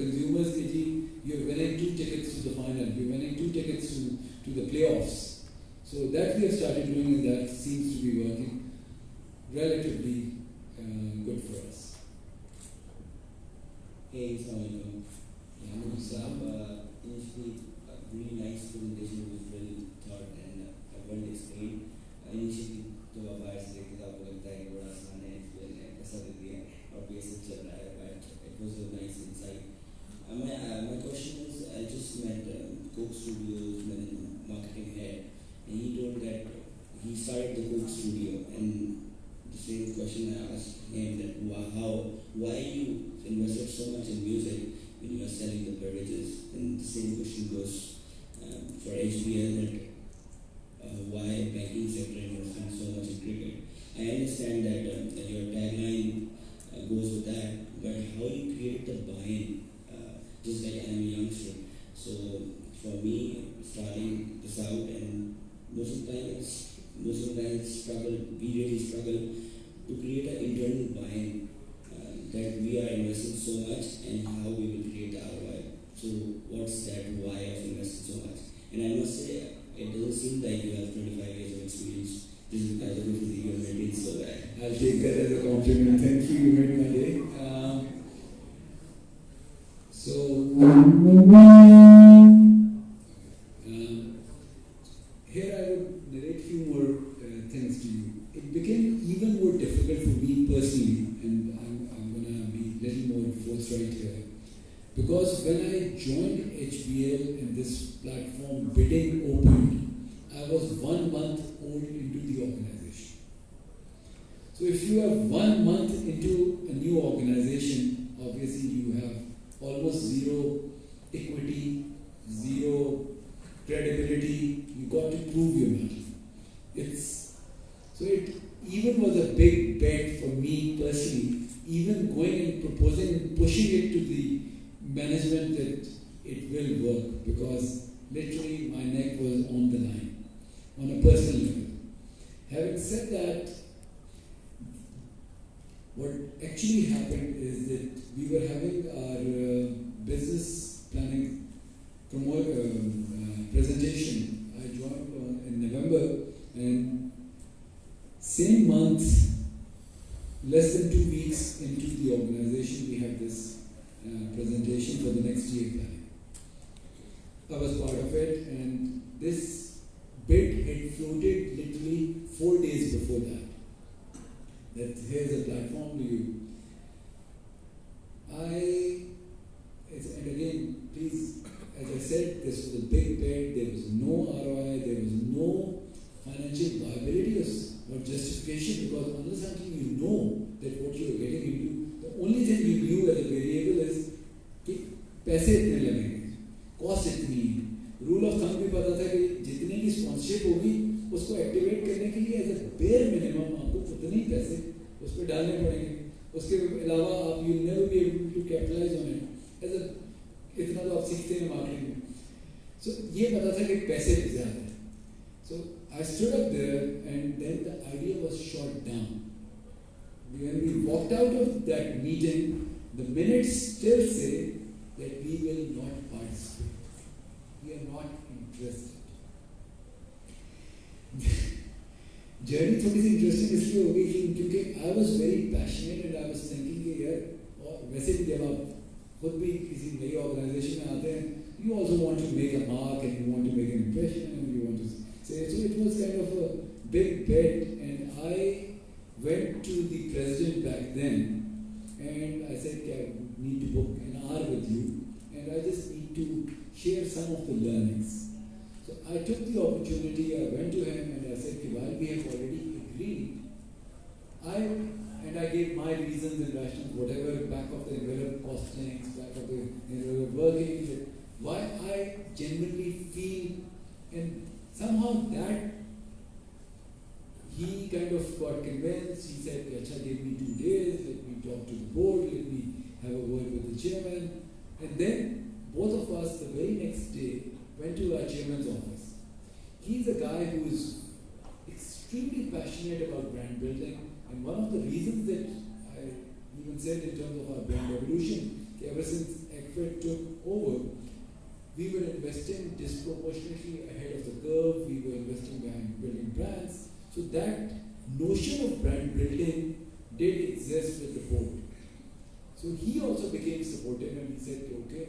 consumers कि जी you are winning 2 tickets to the final, you are winning 2 tickets to the playoffs. So that we have started doing, and that seems to be working relatively good for us. Hey, Assalamualaikum. Initially, a really nice presentation was well thought and well explained. Initially, तो आवाज़ से देखते आपको लगता है कि बड़ा आसान है, ऐसा दे दिया और ये सब चल रहा है, but it was a nice insight. My question is, I just met Coke Studios marketing head, and he told that he started the Coke Studio, and the same question I asked him that why you invested so much in music when you are selling the beverages, and the same question goes for HBL that why banking sector investing so much in cricket. I understand that your tagline goes with that, but how you create the buy-in, just like I'm a youngster. So for me, starting this out, and most of the time we really struggle to create an internal buy-in that we are investing so much and how we will create the ROI. So what's that why of investing so much? And I must say, it doesn't seem like you have 25 years of experience. This is because of the you have made it so bad. I'll take that as a compliment. Thank you, you made my day. Here I would narrate a few more things to you. It became even more difficult for me personally, and I'm going to be a little more forthright here. Because when I joined HBL and this platform bidding opened, I was 1 month old into the organization. So if you are 1 month into a new organization, obviously you have almost zero equity, zero credibility. You got to prove your mettle. So it even was a big bet for me personally, even going and proposing and pushing it to the management that it will work, because literally my neck was on the line on a personal level. Having said that, what actually happened is that we were having our business planning presentation. I joined in November, and same month, less than 2 weeks into the organization, we had this presentation for the next year planning. I was part of it, and this bid had floated literally 4 days before that. That here's a platform to you. And again, please, as I said, this was a big bet. There was no ROI, there was no financial viability or justification, because unless until you know that what you are getting into, the only thing you knew as a variable is कि पैसे इतने लगेंगे, cost इतनी है. Rule of thumb भी पता था कि जितनी की स्पॉन्सरशिप होगी उसको एक्टिवेट करने के लिए एज ए बेयर मिनिमम आपको उतने ही पैसे उस पर डालने पड़ेंगे. उसके अलावा आप you never be able to capitalize on it as a इतना तो आप सीखते हैं मार्केटिंग में. सो ये पता था कि पैसे ज़्यादा है. सो I stood up there, and then the idea was shot down. When we walked out of that meeting, the minutes still say that we will not participate. We are not interested. Journey थोड़ी सी interesting इसलिए हो गई क्योंकि I was very passionate and I was thinking कि यार, और वैसे भी जब आप खुद भी किसी नई organization में आते हैं, you also want to make a mark and you want to make an impression and you want to so it was kind of a big bet, and I went to the president back then and I said, I need to book an hour with you and I just need to share some of the learnings. So I took the opportunity, I went to him and I said, while we have already agreed, I gave my reasons and rationales, whatever back of the envelope costings, back of the envelope working, why I genuinely feel, and somehow that he kind of got convinced. He said, Acha, give me 2 days, let me talk to the board, let me have a word with the chairman. And then both of us, the very next day, went to our chairman's office. He's a guy who is extremely passionate about brand building. And one of the reasons that I even said in terms of our brand evolution, ever since Egbert took over, we were investing disproportionately ahead of the curve. We were investing behind building brands. So that notion of brand building did exist with the board. So he also became supportive and he said, okay,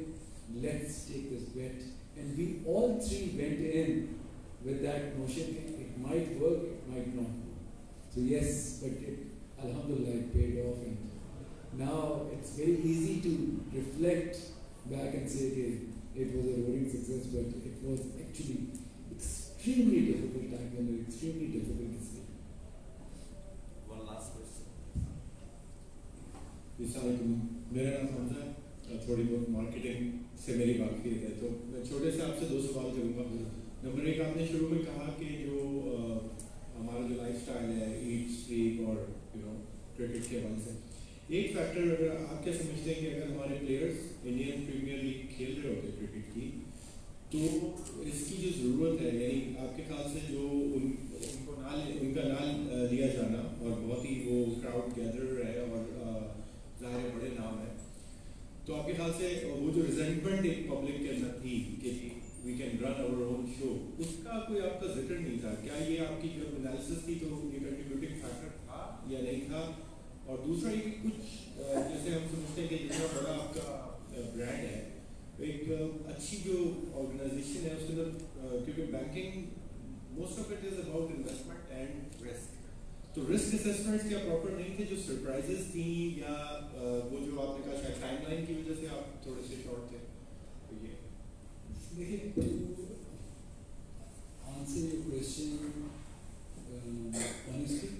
let's take this bet. And we all three went in with that notion, it might work, it might not work. So yes, but it, alhamdulillah, it paid off, and now it's very easy to reflect back and say, okay, it was a roaring success, but it was actually extremely difficult time and extremely difficult decision. One last question. मेरा नाम हमजा है, थोड़ी बहुत marketing से मेरी बात की है, तो मैं छोटे से आपसे दो सवाल करूँगा। नंबर एक, आपने शुरू में कहा कि जो हमारा जो लाइफस्टाइल है, ईट स्लीप और क्रिकेट के हवाले से, एक फैक्टर अगर आप क्या समझते हैं कि अगर हमारे प्लेयर्स इंडियन प्रीमियर लीग खेल रहे होते क्रिकेट की, तो इसकी जो ज़रूरत है, यानी आपके ख्याल से जो उनका नाम लिया जाना और बहुत ही वो क्राउड गैदर है और ज़ाहिर बड़े नाम है, तो आपके ख्याल से वो जो रिजेंटमेंट एक पब्लिक के अंदर थी कि we can run our own show, उसका कोई आपका जिक्र नहीं था? क्या ये आपकी जो एनालिसिस थी तो ये कंट्रीब्यूटिंग फैक्टर था या नहीं था? और दूसरा ये कि कुछ जैसे हम समझते हैं कि जितना बड़ा आपका ब्रांड है, एक अच्छी जो ऑर्गेनाइजेशन है उसके अंदर, क्योंकि banking most of it is about investment and risk, तो रिस्क असेसमेंट्स क्या प्रॉपर नहीं थे, जो सरप्राइजेस थी या वो जो आपने कहा शायद टाइमलाइन की वजह से आप थोड़े से शॉर्ट थे? तो ये देखिए, to answer your question honestly,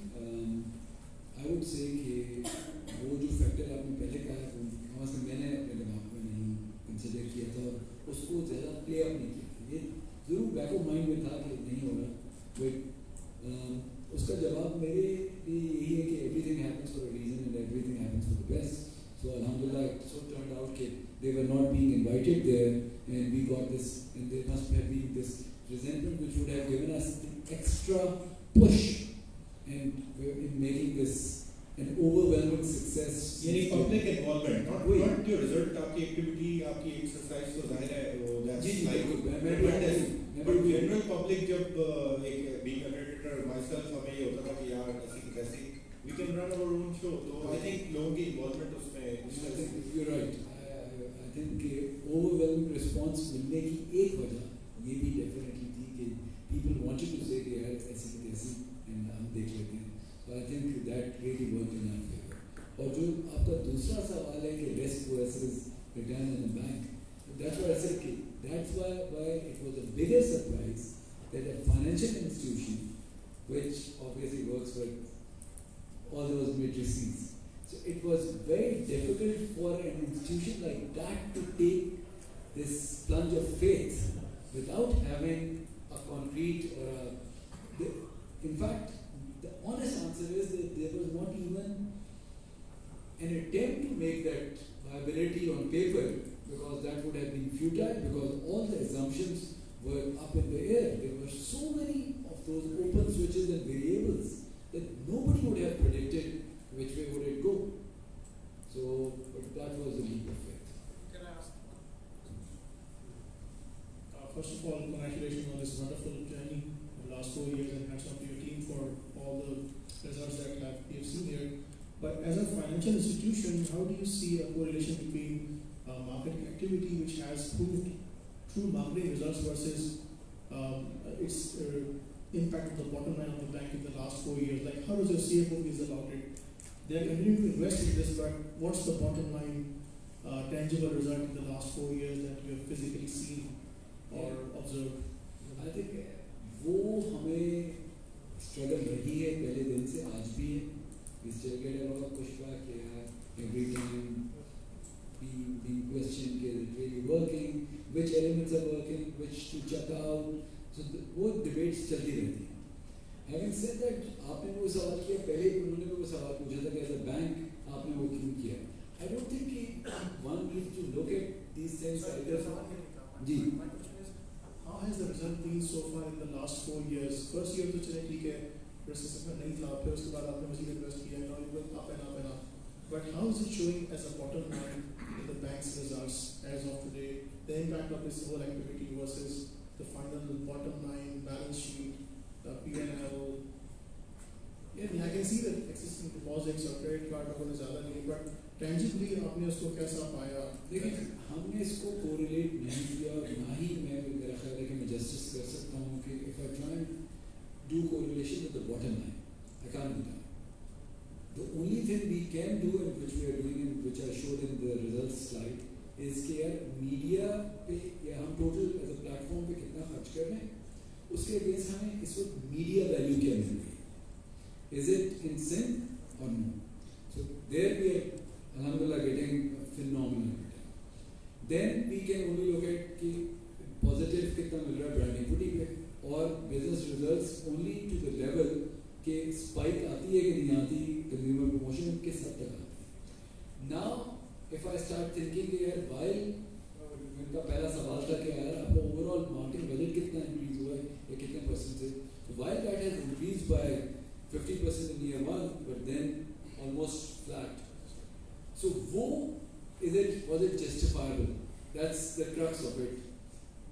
I would say कि वो जो फैक्टर आपने पहले कहा है मैंने अपने दिमाग में नहीं कंसिडर किया था और उसको ज़्यादा प्ले अप नहीं किया था। ये ज़रूर बैक ऑफ माइंड में था कि नहीं होगा, बट उसका जवाब मेरे लिए यही है कि everything happens for a reason and everything happens for the best. So alhamdulillah, it so turned out that they were not being invited there, and we got this, and there must have been this resentment which would have given us the extra push and in making this an overwhelming success. यानी public involvement, not your result, आपकी activity, आपकी exercise तो जाहिर है वो that's like, but general public जब एक being a cricketer myself हमें ये होता था कि यार ऐसी कैसी we can run our own show, तो I think लोगों की इन्वॉल्वमेंट उसमें, you're right. I think कि overwhelming response मिलने की एक वजह ये भी definitely थी कि people wanted to say कि यार ऐसी की तैसी and हम देख लेते हैं, so I think that really worked in our favor. और जो आपका दूसरा सवाल है कि risk versus return in the bank, that's what I said कि that's why it was a bigger surprise that a financial institution which obviously works with all those matrices. So it was very difficult for an institution like that to take this plunge of faith without having a concrete or a... In fact, the honest answer is that there was not even an attempt to make that viability on paper, because that would have been futile, because all the assumptions were up in the air. There were so many of those open switches and variables that nobody would have predicted which way would it go. So, but that was the leap of faith. Can I ask? First of all, congratulations on this wonderful journey in the last 4 years, and hats off to your team for all the results that we have seen here. But as a financial institution, how do you see a correlation between marketing activity, which has proved true marketing results, versus its impact on the bottom line of the bank in the last 4 years? Like, how does your CFO feel about it? They are continuing to invest in this, but what's the bottom line tangible result in the last 4 years that you have physically seen or observed? I think वो हमें struggle रही है पहले दिन से, आज भी है. We still get a lot of pushback here every time. Being questioned, is it really working? Which elements are working? Which to check out? So वो debates चलती रहती हैं. Having said that, आपने वो सवाल किया, पहले उन्होंने वो सवाल पूछा था कि as a bank आपने वो क्यों किया? I don't think one needs to look at these things either from... ji. My question is, how has the result been so far in the last 4 years? First year तो चले ठीक है, risk assessment नहीं था, फिर उसके बाद आपने मज़ीद invest किया, now it went up and up and up. But how is it showing as a bottom line in the bank's results as of today? The impact of this whole activity versus the final bottom line, balance sheet, P&L. Yeah, I can see that existing deposits or credit card or ज़्यादा नहीं, but tangibly आपने उसको कैसा पाया? देखिए, हमने इसको correlate नहीं किया, ना ही मेरा ख्याल है कि मैं जस्टिस कर सकता हूँ कि if I try and do correlation with the bottom line, I can't do that. The only thing we can do, and which we are doing, and which I showed in the results slide, is कि यार media पे या हम total as a platform पे कितना खर्च कर रहे हैं, उसके अगेंस्ट हमें इस वक्त मीडिया वैल्यू क्या मिल रही है. Is it in sync or no? So there we are, alhamdulillah, getting a phenomenal return. Then we can only look at कि positive कितना मिल रहा है brand equity पे, और business results only to the level कि spike आती है कि नहीं आती, consumer promotion किस हद तक आती है. Now if I start thinking कि यार while इनका पहला सवाल था कि यार आपका overall marketing budget कितना increase हुआ है या कितने % से, while that has increased by 50% in year 1, but then almost flat. So was it justifiable? That's the crux of it.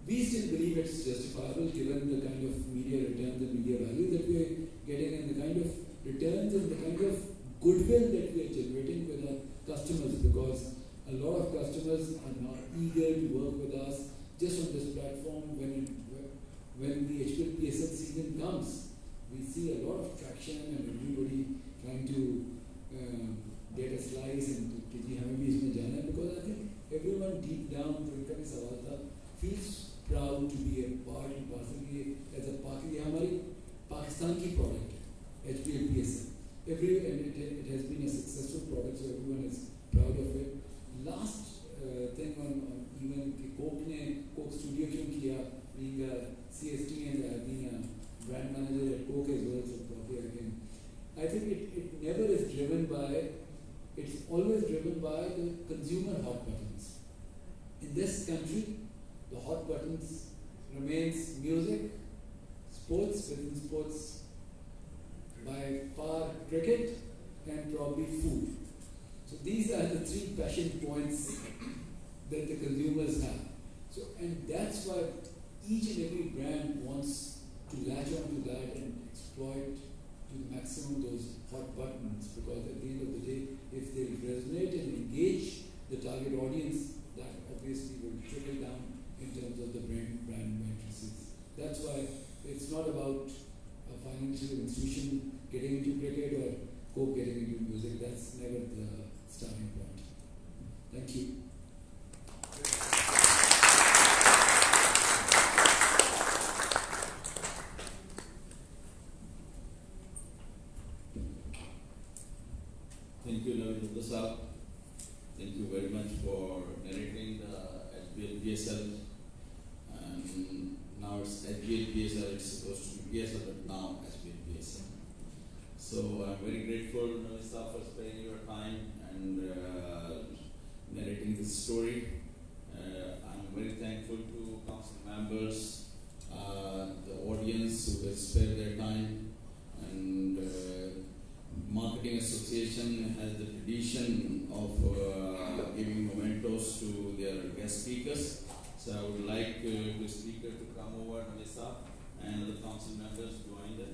We still believe it's justifiable given the kind of media returns and media value that we are getting, and the kind of returns and the kind of goodwill that we are generating with our customers, because a lot of customers are now eager to work with us just on this platform. When the HPLPSL season comes, we see a lot of traction and everybody trying to get a slice and कि जी हमें भी इसमें जाना है, because I think everyone deep down जो इनका भी सवाल था feels proud to be a part and parcel ये as a part, ये हमारी पाकिस्तान की product है HPLPSL. And it has been a successful product, so everyone is proud of it. Last thing on even कि Coke Studio क्यों किया, being a CST and being a brand manager at Coke as well, so probably again, I think it never is driven by, it's always driven by the consumer hot buttons. In this country, the hot buttons remains music, sports, within sports, by far cricket, and probably food. So these are the 3 passion points that the consumers have. So, and that's why each and every brand wants to latch on to that and exploit to the maximum those hot buttons, because at the end of the day, if they resonate and engage the target audience, that obviously will trickle down in terms of the brand matrices. That's why it's not about a financial institution getting into cricket or Coke getting into music. That's never the starting point. Thank you. Thank you, Naveed Asghar. Thank you very much for narrating the HBLPSL. And now it's HBLPSL, it's supposed to be PSL, but now HBLPSL. So I'm very grateful, Naveed Asghar, for spending your time and narrating this story. I'm very thankful to council members, the audience who has spared their time, and Marketing Association has the tradition of giving mementos to their guest speakers. So I would like the speaker to come over, Naveed Asghar, and the council members join them.